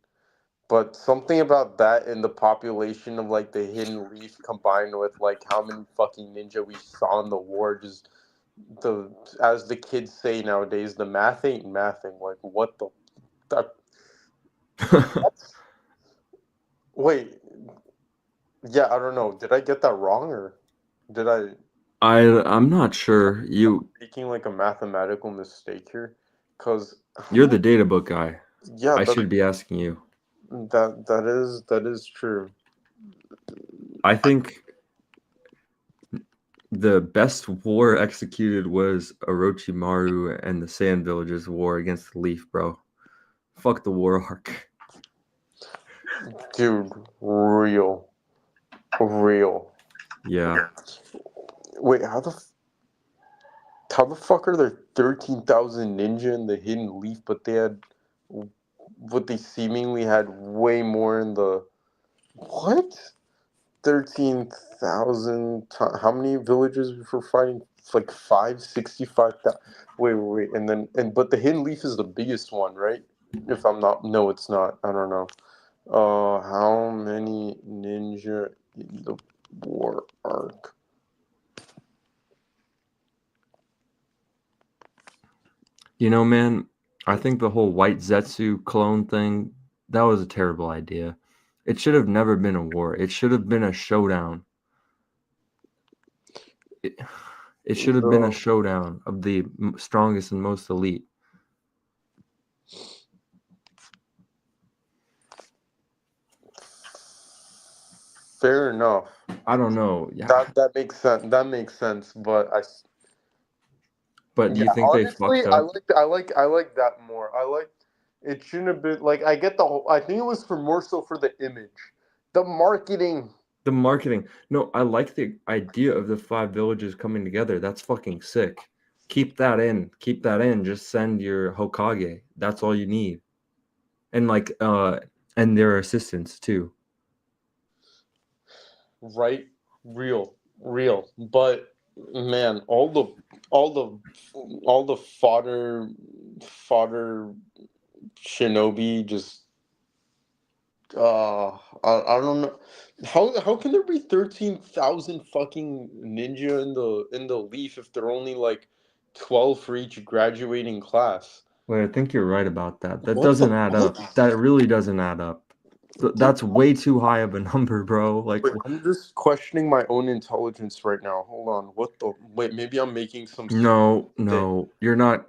But something about that in the population of like the hidden leaf combined with like how many fucking ninja we saw in the war, just the as the kids say nowadays, the math ain't mathing. Like what the that, wait, yeah, I don't know. Did I get that wrong or did I I'm not sure. making like a mathematical mistake here? Cause how You're much? the data book guy. Yeah, I should be asking you. that is true. I think The best war executed was Orochimaru and the Sand Villages war against the Leaf, bro. Fuck the war arc. Dude, real. Real. Yeah. Wait, how the fuck are there 13,000 ninja in the Hidden Leaf, but they seemingly had way more in the what? 13,000 how many villages were fighting? It's like 565,000. Wait, but the Hidden Leaf is the biggest one, right? If I'm not, no, it's not. I don't know. How many ninja in the war arc? You know, man, I think the whole white Zetsu clone thing, that was a terrible idea. It should have never been a war. It should have been a showdown. It, it should have been a The showdown of the strongest and most elite. fair enough. I don't know. Yeah. That makes sense. That makes sense. But do Yeah, you think they honestly, fucked up? I like that more. I like it shouldn't have been like I get the whole. I think it was for more so for the image, the marketing. The marketing. No, I like the idea of the five villages coming together. That's fucking sick. Keep that in. Keep that in. Just send your Hokage. That's all you need. And and their assistants too. Right, real. But man, all the all the fodder shinobi just I don't know how can there be 13,000 fucking ninja in the leaf if they're only like 12 for each graduating class? Wait, I think you're right about that. That What the doesn't add fuck? up. That really doesn't add up. Dude, That's way too high of a number, bro. Like, wait, I'm just questioning my own intelligence right now. Hold on. What the wait, maybe I'm making some stupid no, thing. no, you're not.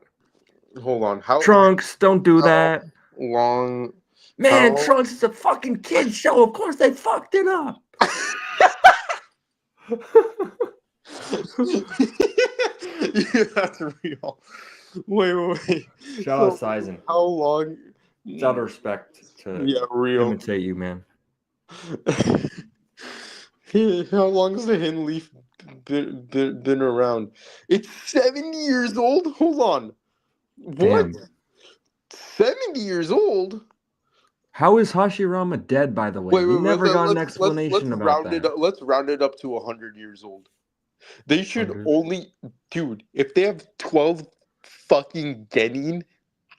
Hold on. Trunks, don't do How that. long Man, how Trunks is a fucking kid show. Of course they fucked it up. yeah, that's real. Wait. Shout out So Sizen. how long It's out of respect to yeah, real. imitate you, man. How long has the Hidden Leaf been around? It's 70 years old? Hold on. What? Damn. 70 years old? How is Hashirama dead, by the way? We Wait. never got an Let's explanation about round it that. up. Let's round it up to 100 years old. They should 100. only, dude. If they have 12 fucking Genin,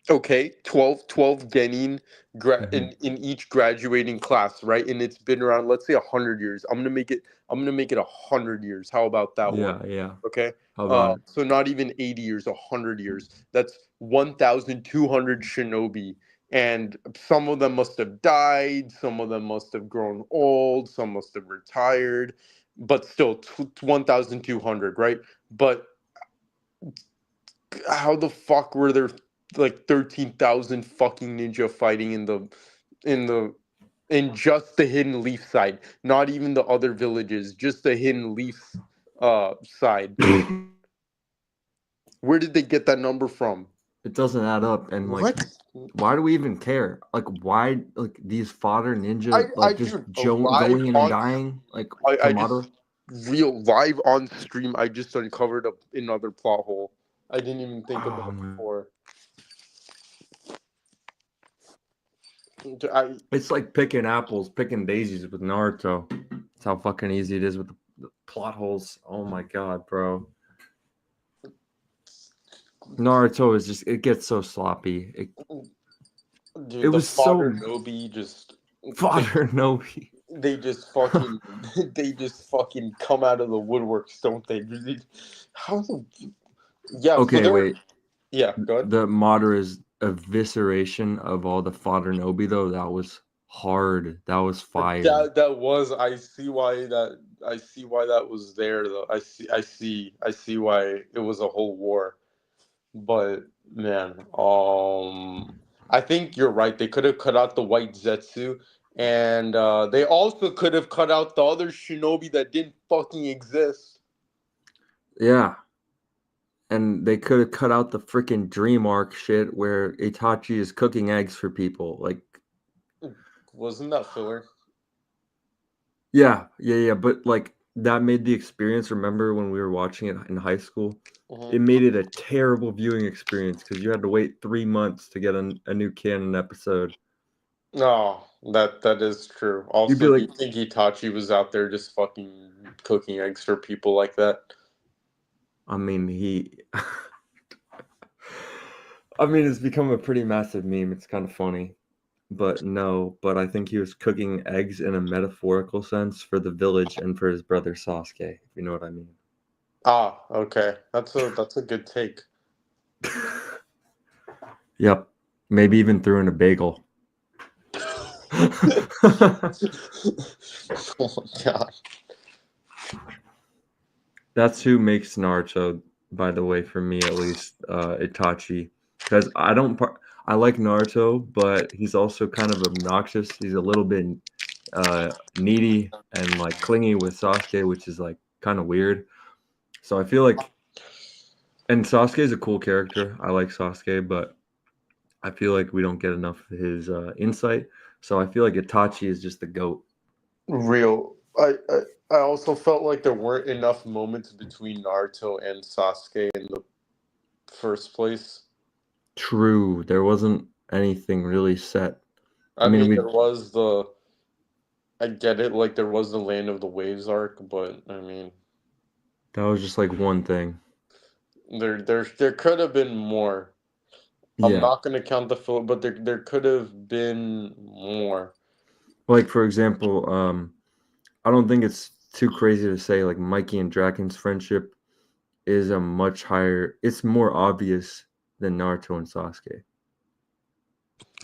okay, 12 Genin Hmm. in each graduating class, right? And it's been around, let's say 100 years. I'm gonna make it 100 years. How about that one? Yeah. Okay. How about it? So not even 80 years, 100 years. That's 1,200 shinobi. And some of them must have died, some of them must have grown old, some must have retired, but still 1,200, right? But how the fuck were there like 13,000 fucking ninja fighting in the in just the Hidden Leaf side, not even the other villages, just the Hidden Leaf side? Where did they get that number from? It doesn't add up. And like, What? why do we even care? Like, why, like, these fodder ninja, I like, just dude, live going in and on dying? Like, I just Kamado? real live on stream. I just uncovered another plot hole. I didn't even think Oh, about man. before. I It's like picking apples, picking daisies with Naruto. That's how fucking easy it is with the plot holes. Oh my god, bro. Naruto is just, it gets so sloppy. It dude, the was fodder so Nobi just they fodder, no. they just fucking they just fucking come out of the woodworks, don't they? How the yeah? So Okay, they're wait. yeah. Go ahead. The Madara's evisceration of all the fodder Nobi, though, that was hard. That was fire. That was I see why that was there though. I see why it was a whole war. But man, I think you're right. They could have cut out the white Zetsu, and they also could have cut out the other shinobi that didn't fucking exist. Yeah. And they could have cut out the freaking dream arc shit where Itachi is cooking eggs for people. Like, Wasn't that filler? yeah, yeah, yeah. But like that made the experience. Remember when we were watching it in high school? Hmm. It made it a terrible viewing experience because you had to wait 3 months to get a new canon episode. No, that is true. You'd be Also, do like, you think Itachi was out there just fucking cooking eggs for people like that? I mean, I mean, it's become a pretty massive meme. It's kind of funny. But no, but I think he was cooking eggs in a metaphorical sense for the village and for his brother Sasuke, if you know what I mean. Ah, okay. That's a good take. Yep. Maybe even threw in a bagel. Oh my god. That's who makes Naruto, by the way, for me at least, Itachi. Because I like Naruto, but he's also kind of obnoxious. He's a little bit needy and like clingy with Sasuke, which is like kind of weird. So I feel like, and Sasuke is a cool character. I like Sasuke, but I feel like we don't get enough of his insight. So I feel like Itachi is just the goat. Real. I also felt like there weren't enough moments between Naruto and Sasuke in the first place. True, there wasn't anything really set. I I mean, mean, we there was the I get it, like there was the Land of the Waves arc, but I mean, that was just like one thing. there could have been more. I'm Yeah, not gonna count the film, but there could have been more. like for example, I don't think it's too crazy to say like Mikey and Draken's friendship is a much higher. It's more obvious than Naruto and Sasuke.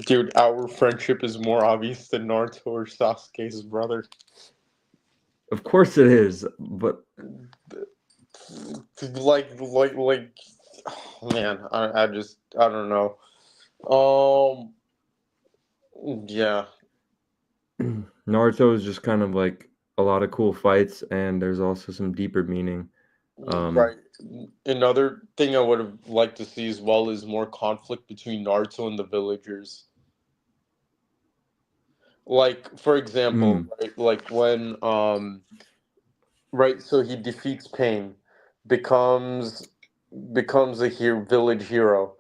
Dude, our friendship is more obvious than Naruto or Sasuke's brother. Of course it is, but Like, oh, man, I don't know. Um, yeah, Naruto is just kind of like a lot of cool fights, and there's also some deeper meaning. Um, right. Another thing I would have liked to see as well is more conflict between Naruto and the villagers. Like, for example, mm, right, like when right, so he defeats Pain, becomes becomes a hero, village hero.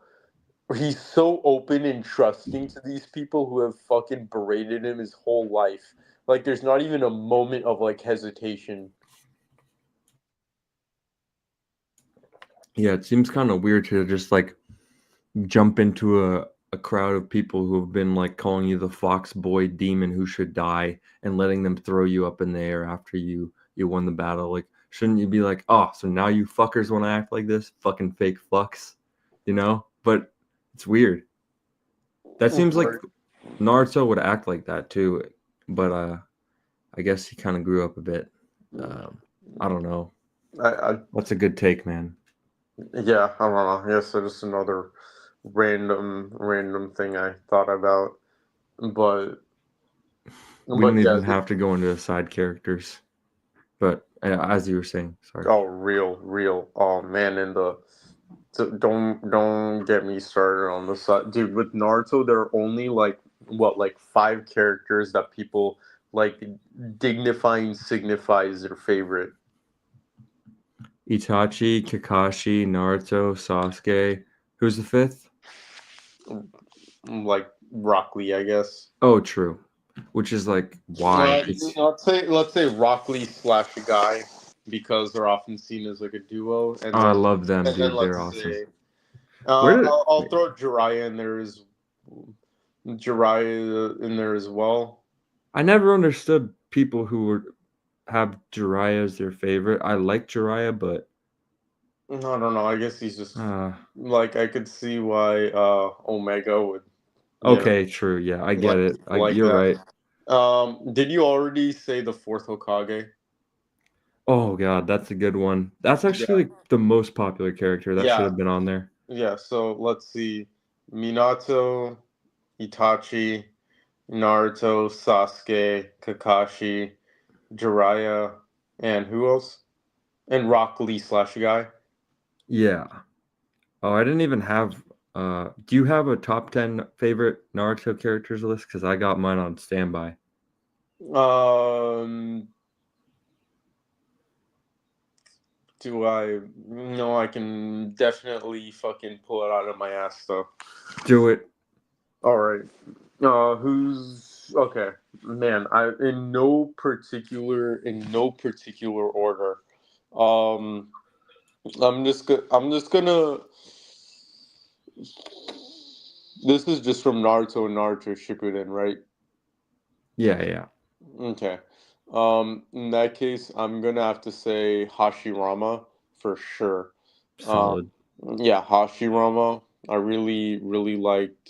He's so open and trusting to these people who have fucking berated him his whole life. Like, there's not even a moment of like hesitation. yeah, it seems kind of weird to just like jump into a crowd of people who have been like calling you the fox boy demon who should die and letting them throw you up in the air after you won the battle. Like, shouldn't you be like, oh, so now you fuckers want to act like this? Fucking fake fucks, you know? But it's weird. That seems like Right. Naruto would act like that too, but I guess he kind of grew up a bit. Um, I don't know. I That's a good take, man. yeah, I don't know. Yes, so just another random thing I thought about. But We don't yeah, even have to go into the side characters, but as you were saying, sorry. oh, real. Oh man, and the so don't get me started on the side, dude. With Naruto, there are only like what like five characters that people like dignifying signifies their favorite. Itachi, Kakashi, Naruto, Sasuke. Who's the fifth? Like Rock Lee, I guess. Oh, true. Which is like why? Because Let's say Rock Lee slash a guy because they're often seen as like a duo, oh, I love them, and then dude. They're let's awesome. say Where did I'll throw Jiraiya in there as Jiraiya in there as well. I never understood people who were have Jiraiya as their favorite. I like Jiraiya, but No, I don't know. I guess he's just uh, like I could see why Omega would, you know, okay, true. Yeah, I get like it. like You're that. right. Did you already say the fourth Hokage? Oh god, that's a good one. That's Yeah. actually like the most popular character. That should Yeah. have been on there. Yeah. So let's see. Minato, Itachi, Naruto, Sasuke, Kakashi, Jiraiya, and who else? And Rock Lee slash guy. Yeah. Oh, I didn't even have. Do you have a top 10 favorite Naruto characters list? Because I got mine on standby. Um, do I? No, I can definitely fucking pull it out of my ass though. Do it. All right. Who's okay, man? In no particular order. Um, I'm just gonna. This is just from Naruto and Naruto Shippuden, right? Yeah, yeah. Okay. In that case, I'm gonna have to say Hashirama for sure. Um, Solid. yeah, Hashirama. I really, really liked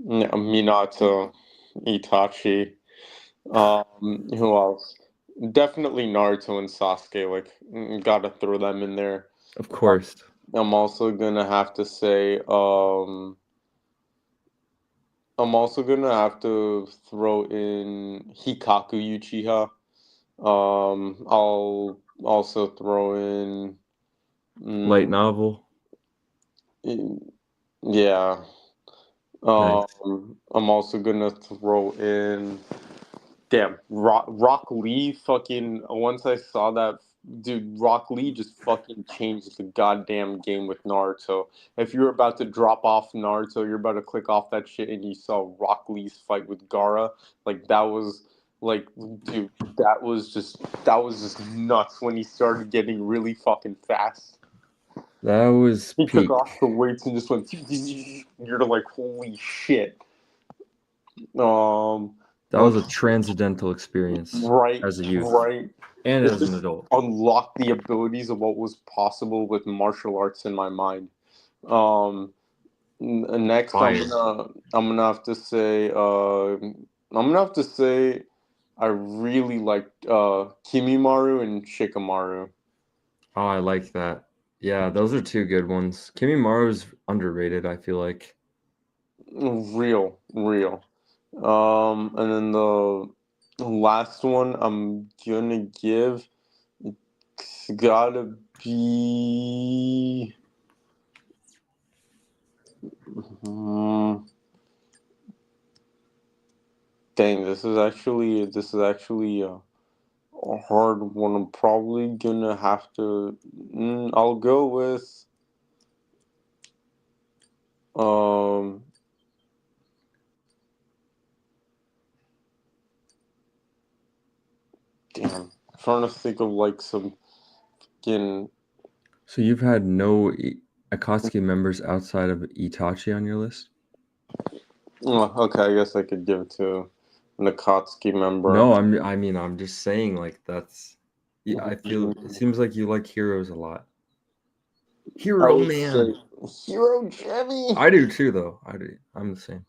Minato, Itachi. Who else? Definitely Naruto and Sasuke. Like, gotta throw them in there. Of Uh, course. I'm also gonna have to say, I'm also gonna have to throw in Hikaku Uchiha. I'll also throw in, Light mm, novel. yeah. Nice. I'm also gonna throw in. Damn, Rock Lee fucking. Once I saw that, dude, Rock Lee just fucking changed the goddamn game with Naruto. If you're about to drop off Naruto, you're about to click off that shit, and you saw Rock Lee's fight with Gaara, like that was like, dude, that was just nuts when he started getting really fucking fast. That was He took peak. off the weights and just went. You're like, holy shit. Um, That was a transcendental experience right, as a youth right. and It as an just adult. unlocked the abilities of what was possible with martial arts in my mind. Um, Next, Fire. I'm gonna have to say I really liked Kimimaru and Shikamaru. Oh, I like that. Yeah, those are two good ones. Kimimaru's underrated, I feel like. Real, real. And then the last one I'm gonna give, it's gotta be. Hmm, dang, this is actually a hard one. I'm probably gonna have to. I'll go with um. Damn, I'm trying to think of like some fucking. So you've had no Akatsuki members outside of Itachi on your list? Oh, okay, I guess I could give it to an Akatsuki member. No, I'm just saying like that's yeah, I feel it Mm, seems like you like heroes a lot. I Hero would man. say Hero Jimmy. I do too though. I do. I'm the same.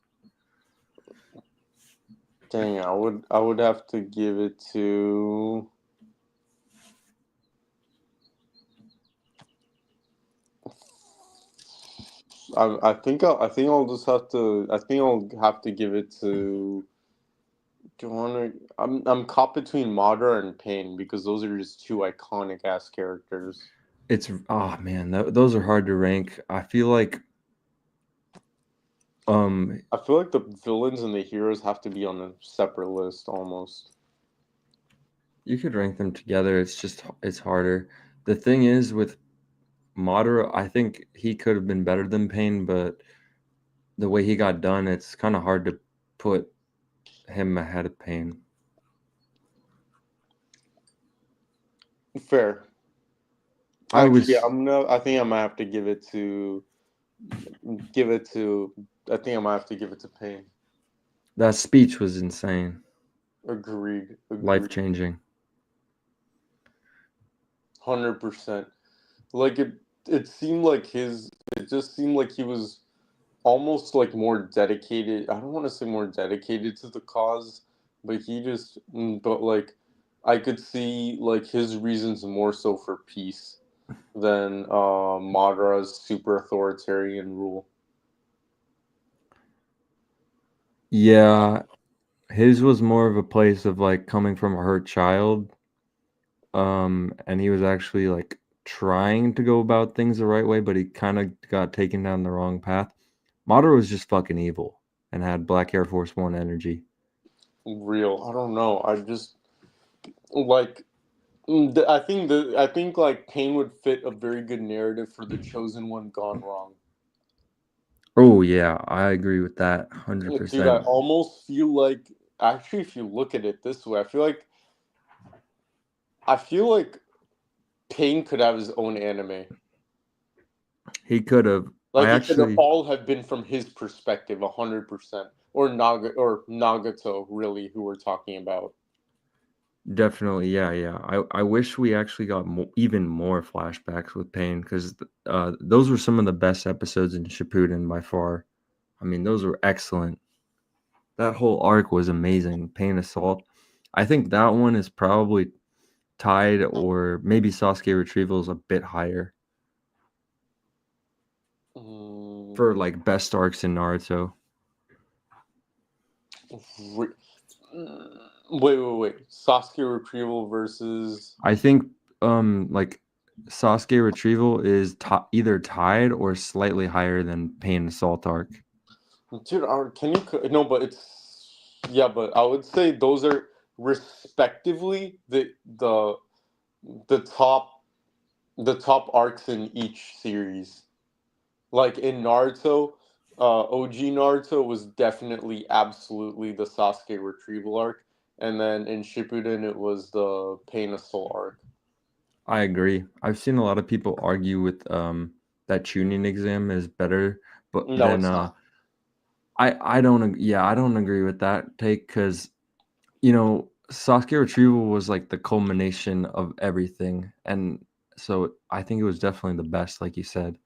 Dang, I would have to give it to. I think I'll just have to. I think I'll have to give it to. Do you want to? I'm caught between Madara and Pain because those are just two iconic ass characters. It's oh man, those are hard to rank. I feel like um I feel like the villains and the heroes have to be on a separate list almost. you could rank them together. It's harder. The thing is with Madara, I think he could have been better than Pain, but the way he got done, it's kind of hard to put him ahead of Pain. Fair. I Actually, yeah, was I think I'm gonna have to give it to. Give it to. I think I'm gonna have to give it to Pain. that speech was insane, Agreed. life Agreed. changing. 100%. Like it seemed like his. It just seemed like he was almost like more dedicated. I don't want to say more dedicated to the cause, but but like I could see like his reasons more so for peace than Madara's super authoritarian rule. Yeah, his was more of a place of like coming from a hurt child, and he was actually like trying to go about things the right way, but he kind of got taken down the wrong path. Madara was just fucking evil and had Black Air Force One energy. Real. I don't know. I just like. I think like Pain would fit a very good narrative for the Chosen One gone wrong. Oh yeah, I agree with that Dude, I 100%. almost feel like actually, if you look at it this way, I feel like Pain could have his own anime. He could have. I Like it could actually all have been from his perspective, 100%, or Nagato, really, who we're talking about. definitely, yeah, yeah. I wish we actually got even more flashbacks with Pain because those were some of the best episodes in Shippuden by far. I mean, those were excellent. That whole arc was amazing. Pain Assault. I think that one is probably tied, or maybe Sasuke Retrieval is a bit higher Mm, for like best arcs in Naruto. re- wait. Sasuke retrieval versus. I think like Sasuke Retrieval is either tied or slightly higher than Pain Assault arc. Dude, can you no? But it's yeah. But I would say those are respectively the top arcs in each series. Like in Naruto, OG Naruto was definitely absolutely the Sasuke retrieval arc, and then in Shippuden it was the Pain of Soul arc. I agree. I've seen a lot of people argue with that tuning exam is better, but No, then it's not. I don't yeah, I don't agree with that take because Sasuke Retrieval was like the culmination of everything, and so I think it was definitely the best, like you said.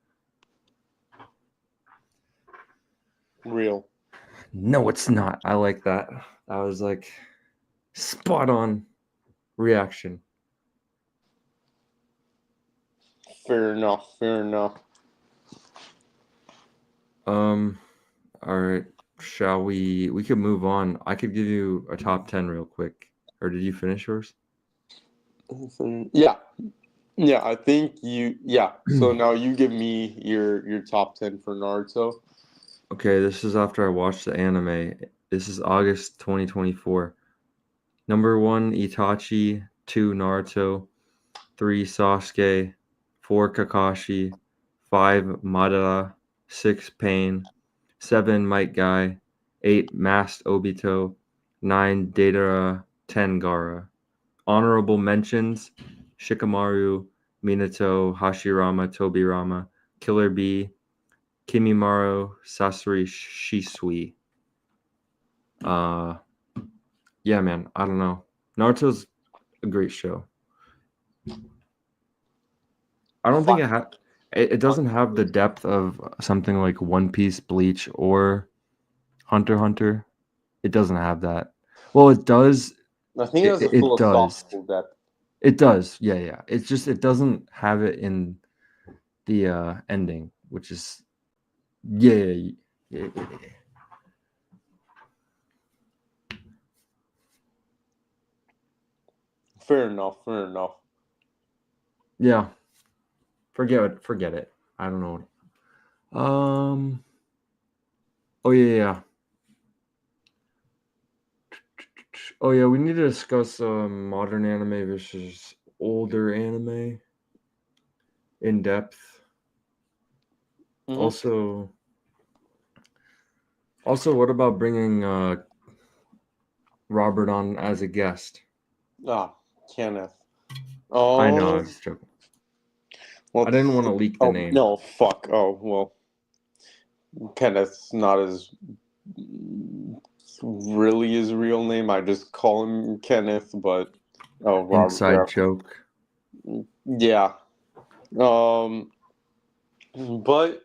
Real. No, it's not. I like that. That was like spot on reaction. Fair enough. Fair enough. Um, all right. Shall we? We could move on. I could give you a top 10 real quick. Or did you finish yours? Yeah, yeah. I think you. Yeah. So now you give me your top 10 for Naruto. Okay, this is after I watched the anime. This is August 2024. Number 1, Itachi. 2, Naruto. 3, Sasuke. 4, Kakashi. 5, Madara. 6, Pain. 7, Might Guy. 8, Masked Obito. 9, Deidara. 10, Gaara. Honorable mentions: Shikamaru, Minato, Hashirama, Tobirama, Killer Bee, Kimimaro, Sasori, Shisui. Uh, yeah, man, I don't know. Naruto's a great show. I don't think Fine. it doesn't have the depth of something like One Piece, Bleach, or Hunter x Hunter. It doesn't have that. Well, it does. I think it It, has a it, it does. philosophical depth. It does. Yeah, yeah. It's just it doesn't have it in the ending, which is yeah, yeah, yeah, yeah. Fair enough. Fair enough. Yeah. Forget it. Forget it. I don't know. Um. Oh yeah, yeah. Oh yeah. We need to discuss modern anime versus older anime in depth. Mm-hmm. Also, what about bringing Robert on as a guest? Ah, Kenneth. I know. I Um. was joking. I didn't Let's. want to leak the Oh name. no! Fuck. Oh well. Kenneth's not as really his real name. I just call him Kenneth, but oh Robert. Inside joke. Yeah. Um. But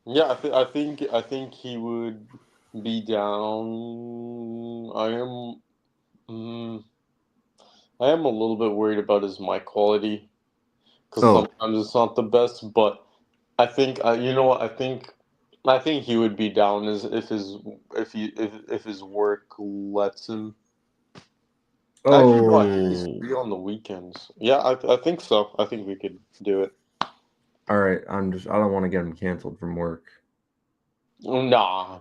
yeah, I think he would be down. Mm, I am a little bit worried about his mic quality because Oh, sometimes it's not the best. But I think you know what I think he would be down as if his work lets him. Actually, no. I think he's Oh, free on the weekends. Yeah, I think so. I think we could do it. all right. I don't want to get him canceled from work. Nah,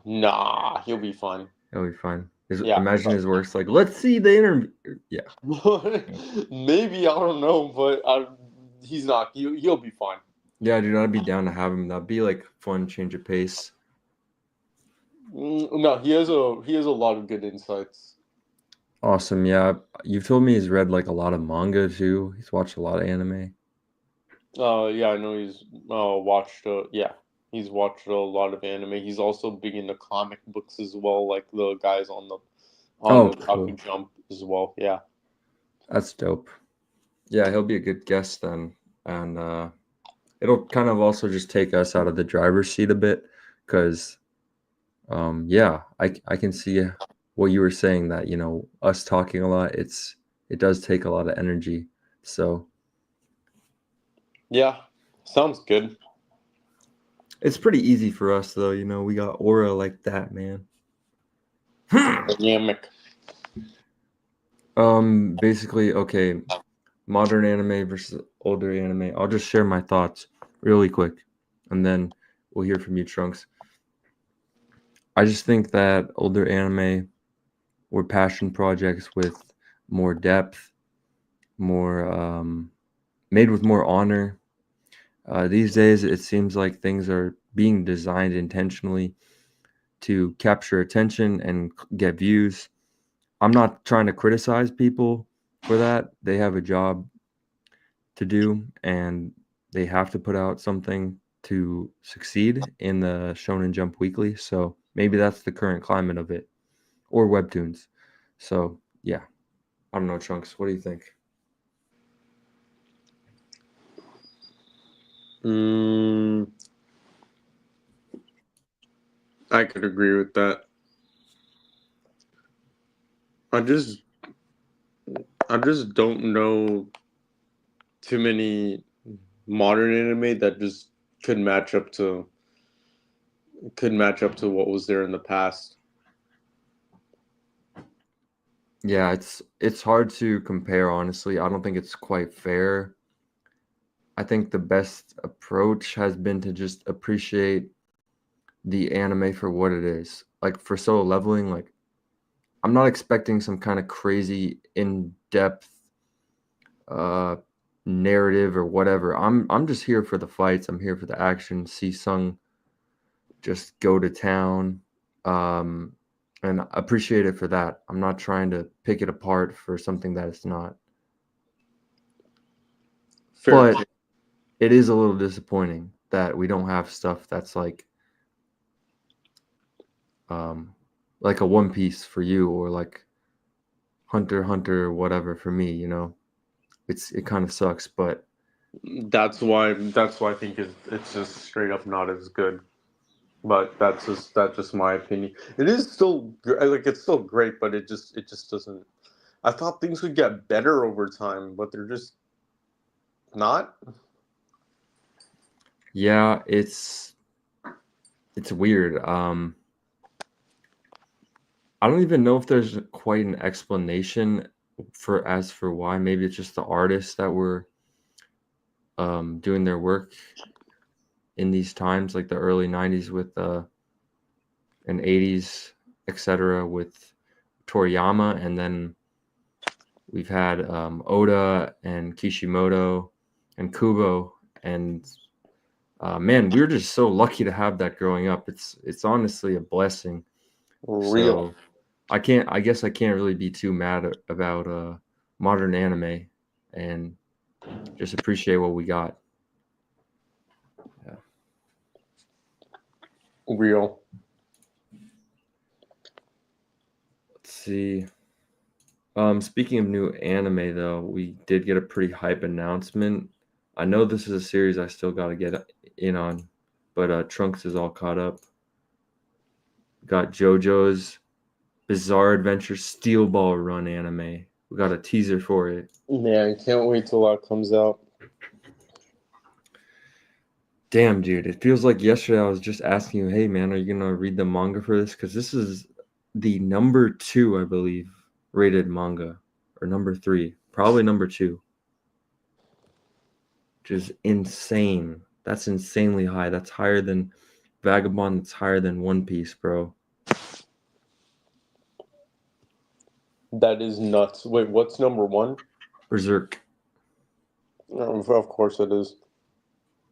he'll be fine. He'll be fine. Yeah. Imagine his work's like, let's see the interview. Yeah. Maybe I don't know, but he's not. He'll be fine. Yeah, dude, I'd be down to have him. That'd be like fun change of pace. No, he has a lot of good insights. Awesome. Yeah. You've told me he's read like a lot of manga too. He's watched a lot of anime. Yeah, I know he's watched. Yeah, he's watched a lot of anime. He's also big into comic books as well, like the guys on Oh, the Taku cool. Jump as well. Yeah. That's dope. Yeah, he'll be a good guest then. And it'll kind of also just take us out of the driver's seat a bit because yeah, I can see what you were saying that, us talking a lot, it does take a lot of energy. So Yeah, sounds good. it's pretty easy for us though, we got aura like that, man. Dynamic. Basically, okay, modern anime versus older anime. I'll just share my thoughts really quick and then we'll hear from you, Trunks. I just think that older anime were passion projects with more depth, more made with more honor. These days, it seems like things are being designed intentionally to capture attention and get views. I'm not trying to criticize people for that. They have a job to do and they have to put out something to succeed in the Shonen Jump Weekly. So maybe that's the current climate of it, or webtoons. So yeah, I don't know, Chunks. What do you think? Mm, I could agree with that. I just I just don't know too many modern anime that just could match up to what was there in the past. Yeah, it's hard to compare, honestly. I don't think it's quite fair. I think the best approach has been to just appreciate the anime for what it is. Like for solo leveling, like I'm not expecting some kind of crazy in-depth uh narrative or whatever. I'm just here for the fights. I'm here for the action. See Sung just go to town. Um and appreciate it for that. I'm not trying to pick it apart for something that it's not. Fair. But it is a little disappointing that we don't have stuff that's um like a One Piece for you or like Hunter x Hunter or whatever for me. It kind of sucks, but That's why I think it's just straight up not as good. But that's just my opinion. It is still like it's still great, but it just doesn't. I thought things would get better over time, but they're just not. yeah, it's weird. I don't even know if there's quite an explanation for why. Maybe it's just the artists that were doing their work in these times, like the early '90s with and '80s, etc. with Toriyama, and then we've had Oda and Kishimoto and Kubo, and man, we were just so lucky to have that growing up. It's honestly a blessing. Real. So I guess I can't really be too mad about modern anime and just appreciate what we got. Yeah. Real. Let's see. Speaking of new anime, though, we did get a pretty hype announcement. I know this is a series I still got to get in on, but Trunks is all caught up. Got JoJo's Bizarre Adventure Steel Ball Run anime. We got a teaser for it. Man, can't wait till that comes out. Damn, dude, it feels like yesterday I was just asking you, hey, man, are you gonna read the manga for this? Because this is the number 2, I believe, rated manga. or number 3, probably number 2, which is insane. That's insanely high. That's higher than Vagabond. That's higher than One Piece, bro. That is nuts. Wait, what's number 1? Berserk. Of course it is.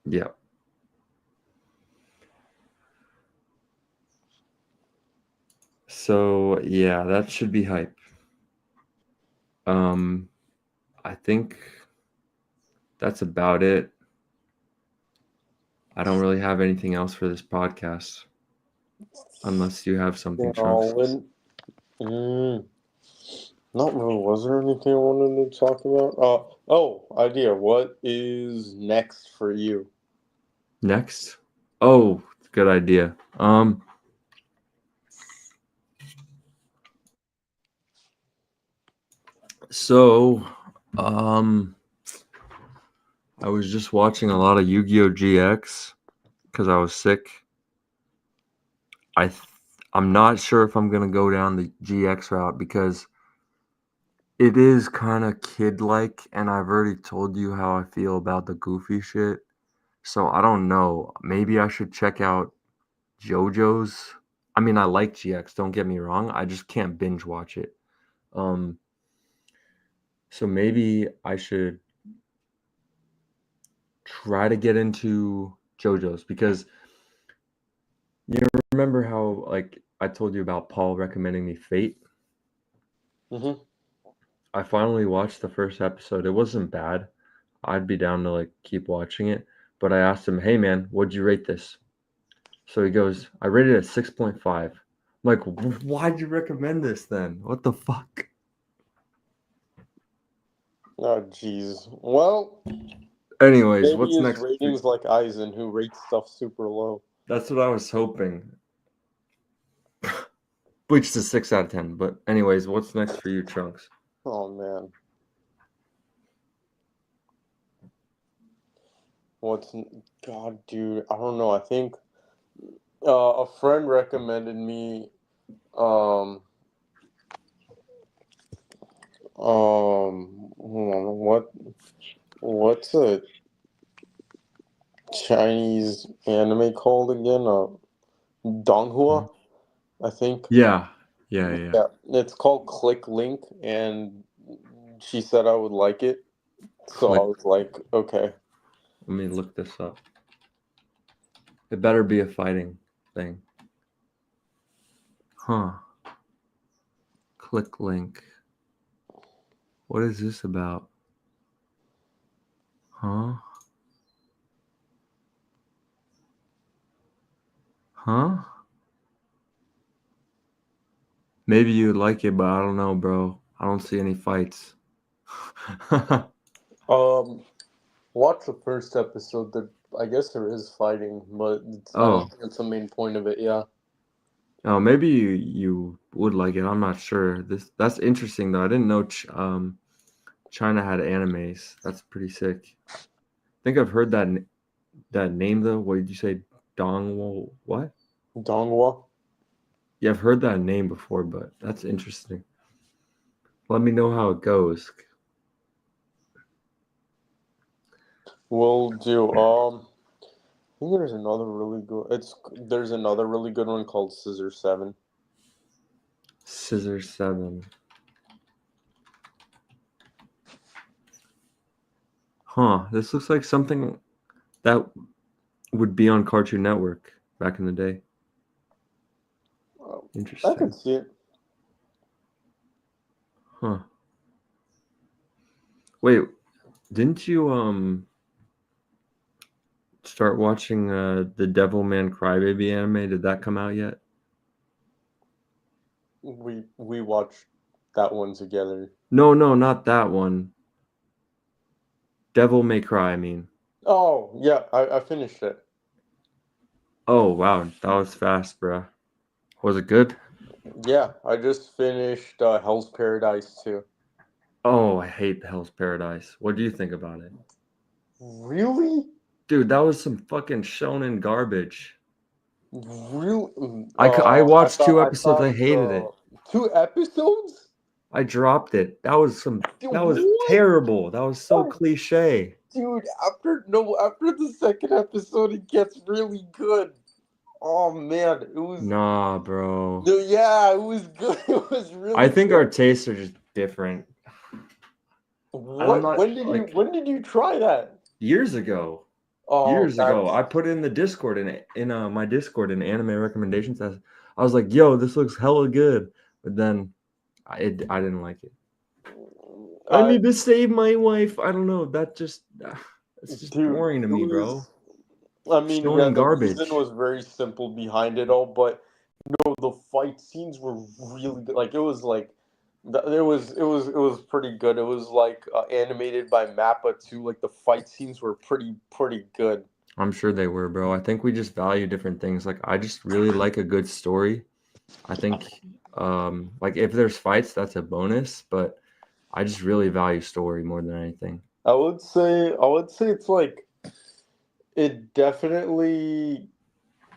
Yeah. So yeah, that should be hype. I think that's about it. I don't really have anything else for this podcast, unless you have something, Chunks. Not really. Was there anything I wanted to talk about? Idea. What is next for you? Next? Oh, good idea. So, I was just watching a lot of Yu-Gi-Oh! GX because I was sick. I'm not sure if I'm gonna go down the GX route because it is kind of kid-like, and I've already told you how I feel about the goofy shit. So I don't know. Maybe I should check out JoJo's. I mean, I like GX. Don't get me wrong. I just can't binge watch it. So maybe I should try to get into JoJo's because you remember how like I told you about Paul recommending me Fate? Mm-hmm. I finally watched the first episode. It wasn't bad. I'd be down to like keep watching it, but I asked him, "Hey man, what'd you rate this?" So he goes, "I rated it at 6.5." I'm like, "Why'd you recommend this then? What the fuck?" Oh, jeez. Well, Anyways, maybe what's his next? ratings like Eisen, who rates stuff super low. That's what I was hoping. Bleach is a 6 out of 10. But anyways, what's next for you, Chunks? Oh man. God, dude? I don't know. I think a friend recommended me um hold on, what's a Chinese anime called again? Donghua, I think. Yeah. Yeah. Yeah, it's called Click Link, and she said I would like it, so I Click. was like, okay. Let me look this up. It better be a fighting thing. Huh. Click link. What is this about? Huh? Huh? Maybe you'd like it, but I don't know, bro. I don't see any fights. Watch the first episode. I guess there is fighting, but I don't Oh. think it's the main point of it. Yeah. Oh, maybe you would like it. I'm not sure. That's interesting though. I didn't know China had animes. That's pretty sick. I think I've heard that name though. What did you say? Dongwo what? Donghua. Yeah, I've heard that name before, but that's interesting. Let me know how it goes. Will do. I think there's another really good. There's another really good one called Scissor 7. Scissor 7. Huh. This looks like something that would be on Cartoon Network back in the day. I can Interesting. see it. Huh. Wait, didn't you start watching the Devilman Crybaby anime? Did that come out yet? We watched that one together. No, not that one. Devil May Cry, I mean. Oh yeah, I finished it. Oh, wow. That was fast, bruh. Was it good? Yeah, I just finished Hell's Paradise too. Oh, I hate Hell's Paradise. What do you think about it? Really? Dude, that was some fucking shonen garbage. Really? I watched two I episodes. I thought hated it. 2 episodes. I dropped it. That was Dude, that was what? terrible. That was so cliche. Dude, after the second episode, it gets really good. Oh man, it was Nah, bro. no, yeah, it was good. It was I really think good. our tastes are just different. And I'm What? not like When did you try that? years ago. Oh, Years ago, that's I put in the Discord in my Discord in anime recommendations. I was like, "Yo, this looks hella good," but then I didn't like it. I I need to save my wife. I don't know. That just it's just dude, boring to it me, bro. was. I mean, yeah, Shonen the reason garbage. was very simple behind it all, but no, the fight scenes were really good. Like it was like, it was pretty good. It was like animated by Mappa too. Like the fight scenes were pretty good. I'm sure they were, bro. I think we just value different things. Like I just really like a good story. I think like if there's fights, that's a bonus, but I just really value story more than anything. I would say it's like it definitely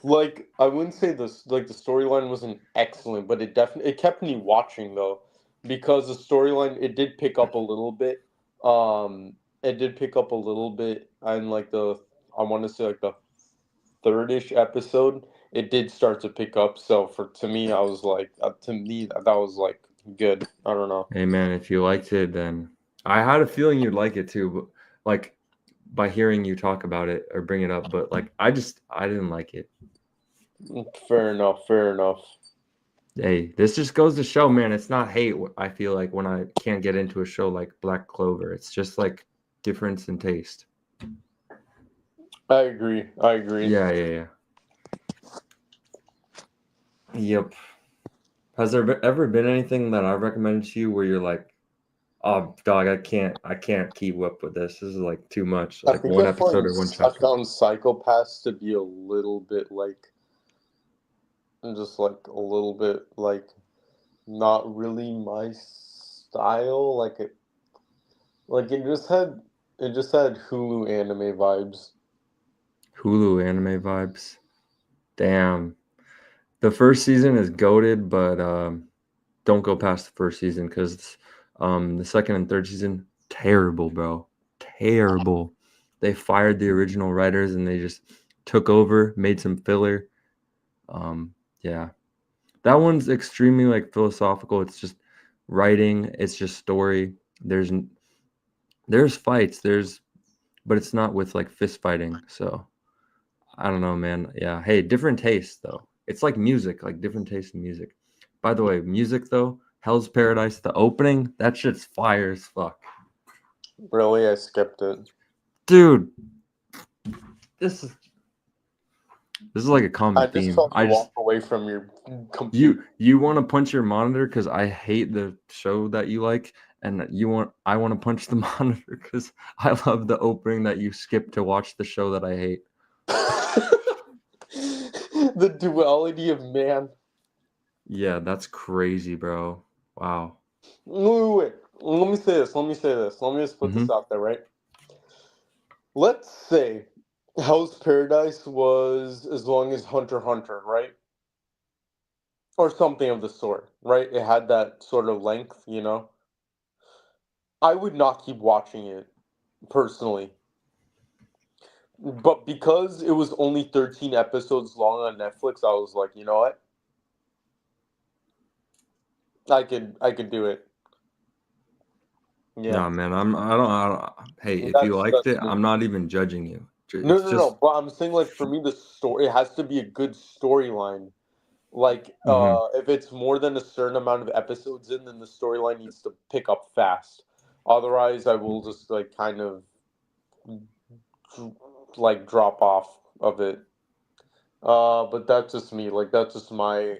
like I wouldn't say this like the storyline wasn't excellent, but it kept me watching though because the storyline it did pick up a little bit. It did pick up a little bit and like the I want to say like the third-ish episode, it did start to pick up. So for to me, I was like to me that was like good. I don't know. Hey man, if you liked it, then I had a feeling you'd like it too, but like by hearing you talk about it or bring it up, but like I didn't like it. Fair enough. Fair enough. Hey, this just goes to show, man, it's not hate. I feel like when I can't get into a show like Black Clover, it's just like difference in taste. I agree. I agree. Yeah. Yep. Has there ever been anything that I recommended to you where you're like, oh, dog, I can't keep up with this. This is like too much. I Like think one episode or one I chapter. found Psychopaths to be a little bit like just like a little bit like not really my style. It just had Hulu anime vibes. Hulu anime vibes. Damn. The first season is goated, but don't go past the first season because the second and third season terrible, bro, terrible. They fired the original writers and they just took over, made some filler. Yeah, that one's extremely like philosophical. It's just writing. It's just story. There's there's fights. But it's not with like fist fighting. So I don't know, man. Yeah. Hey, different tastes though. It's like music, like different tastes in music. By the way, music though, Hell's Paradise, the opening, that shit's fire as fuck. Really, I skipped it. Dude, this is this is like a I common just theme. told you I to just walk away from your computer. you want to punch your monitor because I hate the show that you like, and I want to punch the monitor because I love the opening that you skip to watch the show that I hate. The duality of man. Yeah, that's crazy, bro. Wow. Wait. Let me say this. Let me say this. Let me just put this Mm-hmm. out there, right? Let's say Hell's Paradise was as long as Hunter x Hunter, right? Or something of the sort, right? It had that sort of length, you know? I would not keep watching it, personally. But because it was only 13 episodes long on Netflix, I was like, you know what? I could do it. Yeah. No, man, I don't. Hey, if you liked That's it, me. I'm not even judging you. No, It's no, no. just, But I'm saying like for me the story it has to be a good storyline. Like hmm if it's more than a certain amount of episodes in, then the storyline needs to pick up fast. Otherwise, I will just like kind of like drop off of it. But that's just me. Like that's just my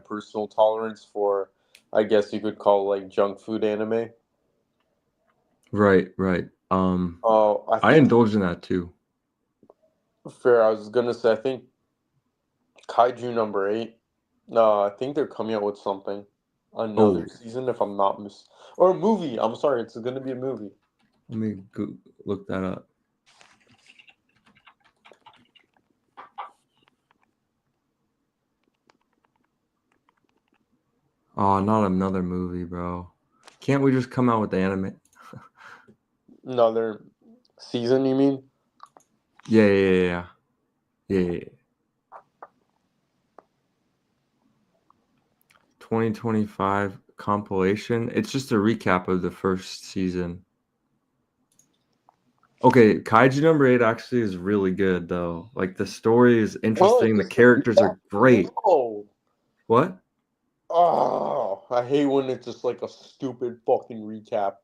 personal tolerance for, I guess you could call like junk food anime. right. I I think indulge in that too. fair. I was gonna say I think Kaiju number 8. No, I think they're coming out with something, another Oh, season if I'm not or a movie. I'm sorry, it's gonna be a movie. let me look that up. Oh, not another movie, bro. Can't we just come out with the anime? Another season, you mean? Yeah. 2025 compilation. It's just a recap of the first season. Okay, Kaiju number 8 actually is really good though. Like the story is interesting, the Just characters are great. no. What? Oh, I hate when it's just like a stupid fucking recap.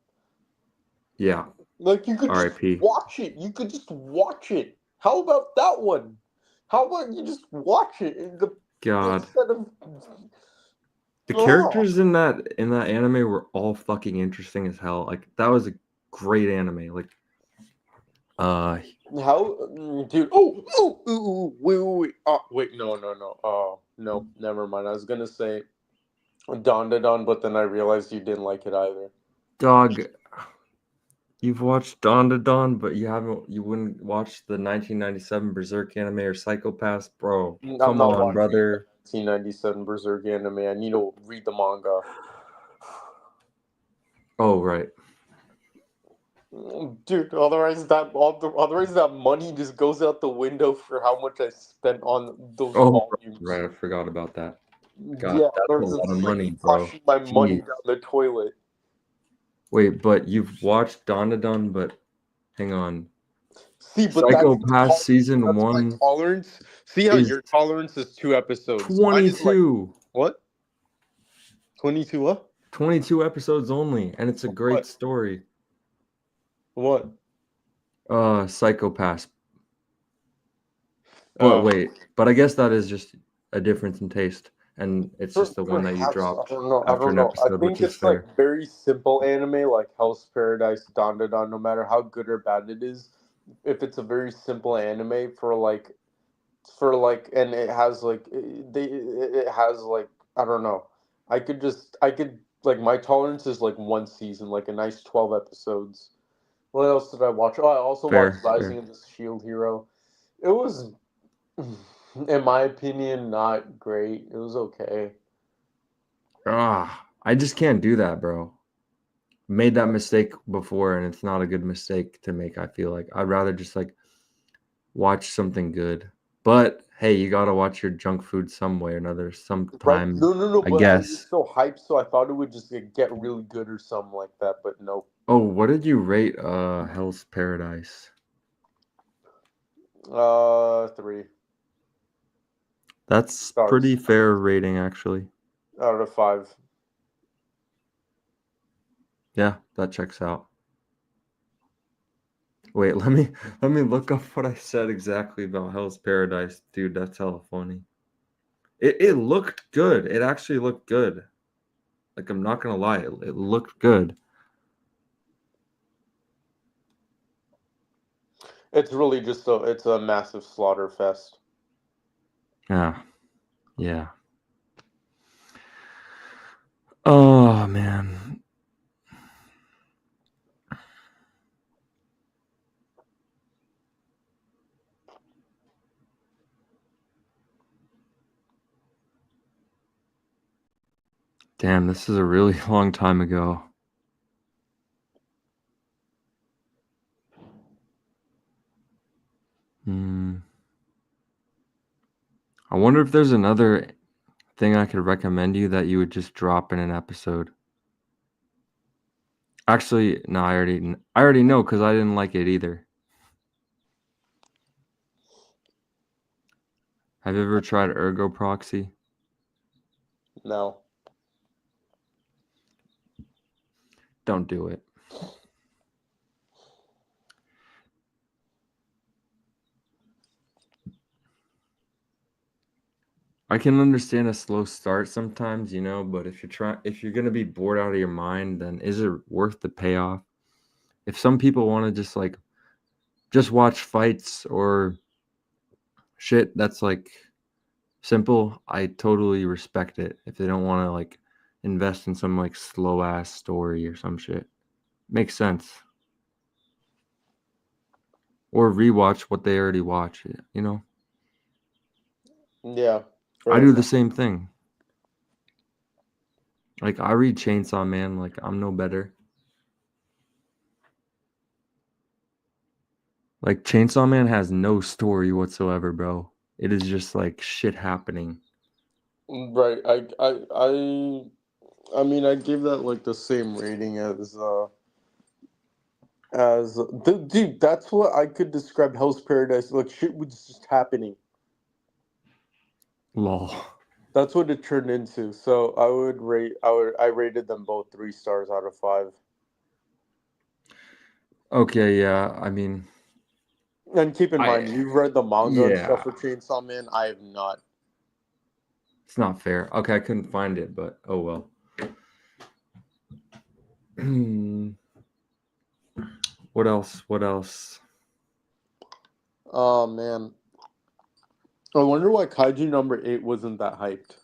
Yeah. Like you could just R.I.P. watch it. You could just watch it. How about that one? How about you just watch it God. instead of The oh. characters in that anime were all fucking interesting as hell. Like that was a great anime. Like How, dude? Wait. Oh, wait, no. Oh, no, never mind. I was gonna say Don, but then I realized you didn't like it either. dog, you've watched Dawn to Dawn, but you wouldn't watch the 1997 Berserk anime or Psychopaths, bro. I'm Come not on, watching brother. the 1997 Berserk anime. I need to read the manga. Oh, right. Dude, otherwise that money just goes out the window for how much I spent on those Oh, volumes. right. I forgot about that. God, Yeah, that's a there's lot of just like money, bro. flushing my money Jeez. down the toilet. Wait, but you've watched Dawn to Dawn, but hang on. See, but Psychopath season that's my 1 tolerance. See how is your tolerance is 2 episodes. Mine is like 22. what? 22 what? 22 episodes only, and it's a great What? story. What? Psychopath. But Oh. wait, but I guess that is just a difference in taste, and it's just the one that you Perhaps dropped I after don't an know. I episode, which think is it's like fair. very simple anime, like Hell's Paradise, Dandadan. No matter how good or bad it is, if it's a very simple anime and it has like it has like I don't know. I could like my tolerance is like one season, like a nice 12 episodes. What else did I watch? Oh, I also watched Rising Fair. of the Shield Hero. It was, in my opinion, not great. It was okay. I just can't do that, bro. Made that mistake before, and it's not a good mistake to make. I feel like I'd rather just like watch something good. But hey, you gotta watch your junk food some way or another, Right? sometime, No. I But I was guess. so hyped, so I thought it would just get really good or something like that. But nope. Oh, what did you rate Hell's Paradise? 3 That's pretty stars fair rating, actually. out of 5. Yeah, that checks out. Wait, let me look up what I said exactly about Hell's Paradise, dude. That's hella funny. It looked good. It actually looked good. Like I'm not gonna lie, it looked good. It's really just it's a massive slaughter fest. Yeah, yeah. Oh man, damn, this is a really long time ago. Hmm. I wonder if there's another thing I could recommend you that you would just drop in an episode. Actually, no, I already know because I didn't like it either. Have you ever tried Ergo Proxy? No. Don't do it. I can understand a slow start sometimes, but if you're gonna be bored out of your mind, then is it worth the payoff? If some people want to just watch fights or shit that's like simple, I totally respect it. If they don't want to like invest in some like slow ass story or some shit. Makes sense. Or rewatch what they already watch. Yeah. I Fair do the enough. same thing. Like I read Chainsaw Man, like I'm no better. Like Chainsaw Man has no story whatsoever, bro. It is just like shit happening. Right. I mean, I give that like the same rating as dude. That's what I could describe Hell's Paradise. Like shit was just happening. Lol. That's what it turned into. So I rated them both 3 stars out of 5. Okay, yeah. I mean, And keep in I mind, you've read the manga and stuff yeah. for Chainsaw Man. I have not. It's not fair. Okay, I couldn't find it, but oh well. What else? What else? Oh man, I wonder why Kaiju number 8 wasn't that hyped.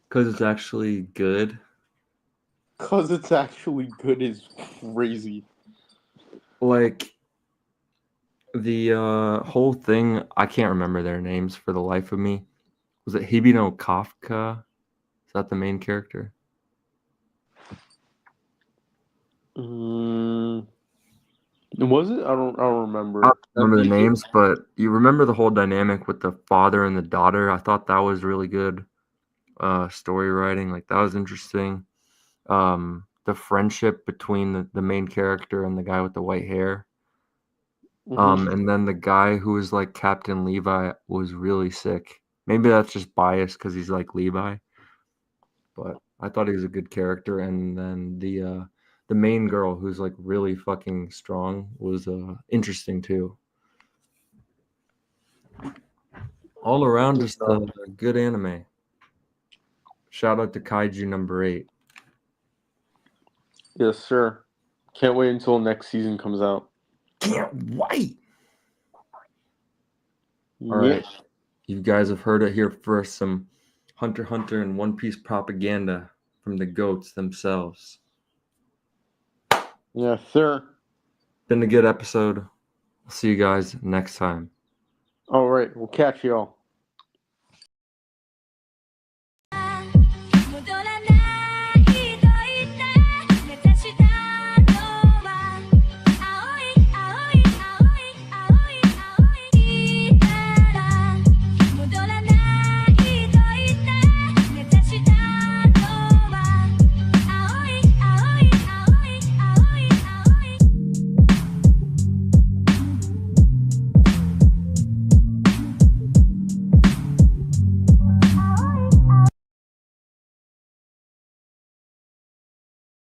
Because it's actually good. Cause it's actually good is crazy. Like the whole thing, I can't remember their names for the life of me. Was it Hibino Kafka? Is that the main character? Mm, was it? I don't I remember. don't remember the You could, names, but you remember the whole dynamic with the father and the daughter. I thought that was really good story writing. Like that was interesting. The friendship between the main character and the guy with the white hair. hmm And then the guy who was like Captain Levi was really sick. Maybe that's just biased because he's like Levi, but I thought he was a good character. And then the main girl who's like really fucking strong was interesting too. All around, just a good anime. Shout out to Kaiju number 8. Yes, sir. Can't wait until next season comes out. Can't wait. All Yeah. right, you guys have heard it here first. Some Hunter x Hunter and One Piece propaganda from the goats themselves. Yes, sir. Been a good episode. I'll see you guys next time. All right. We'll catch y'all.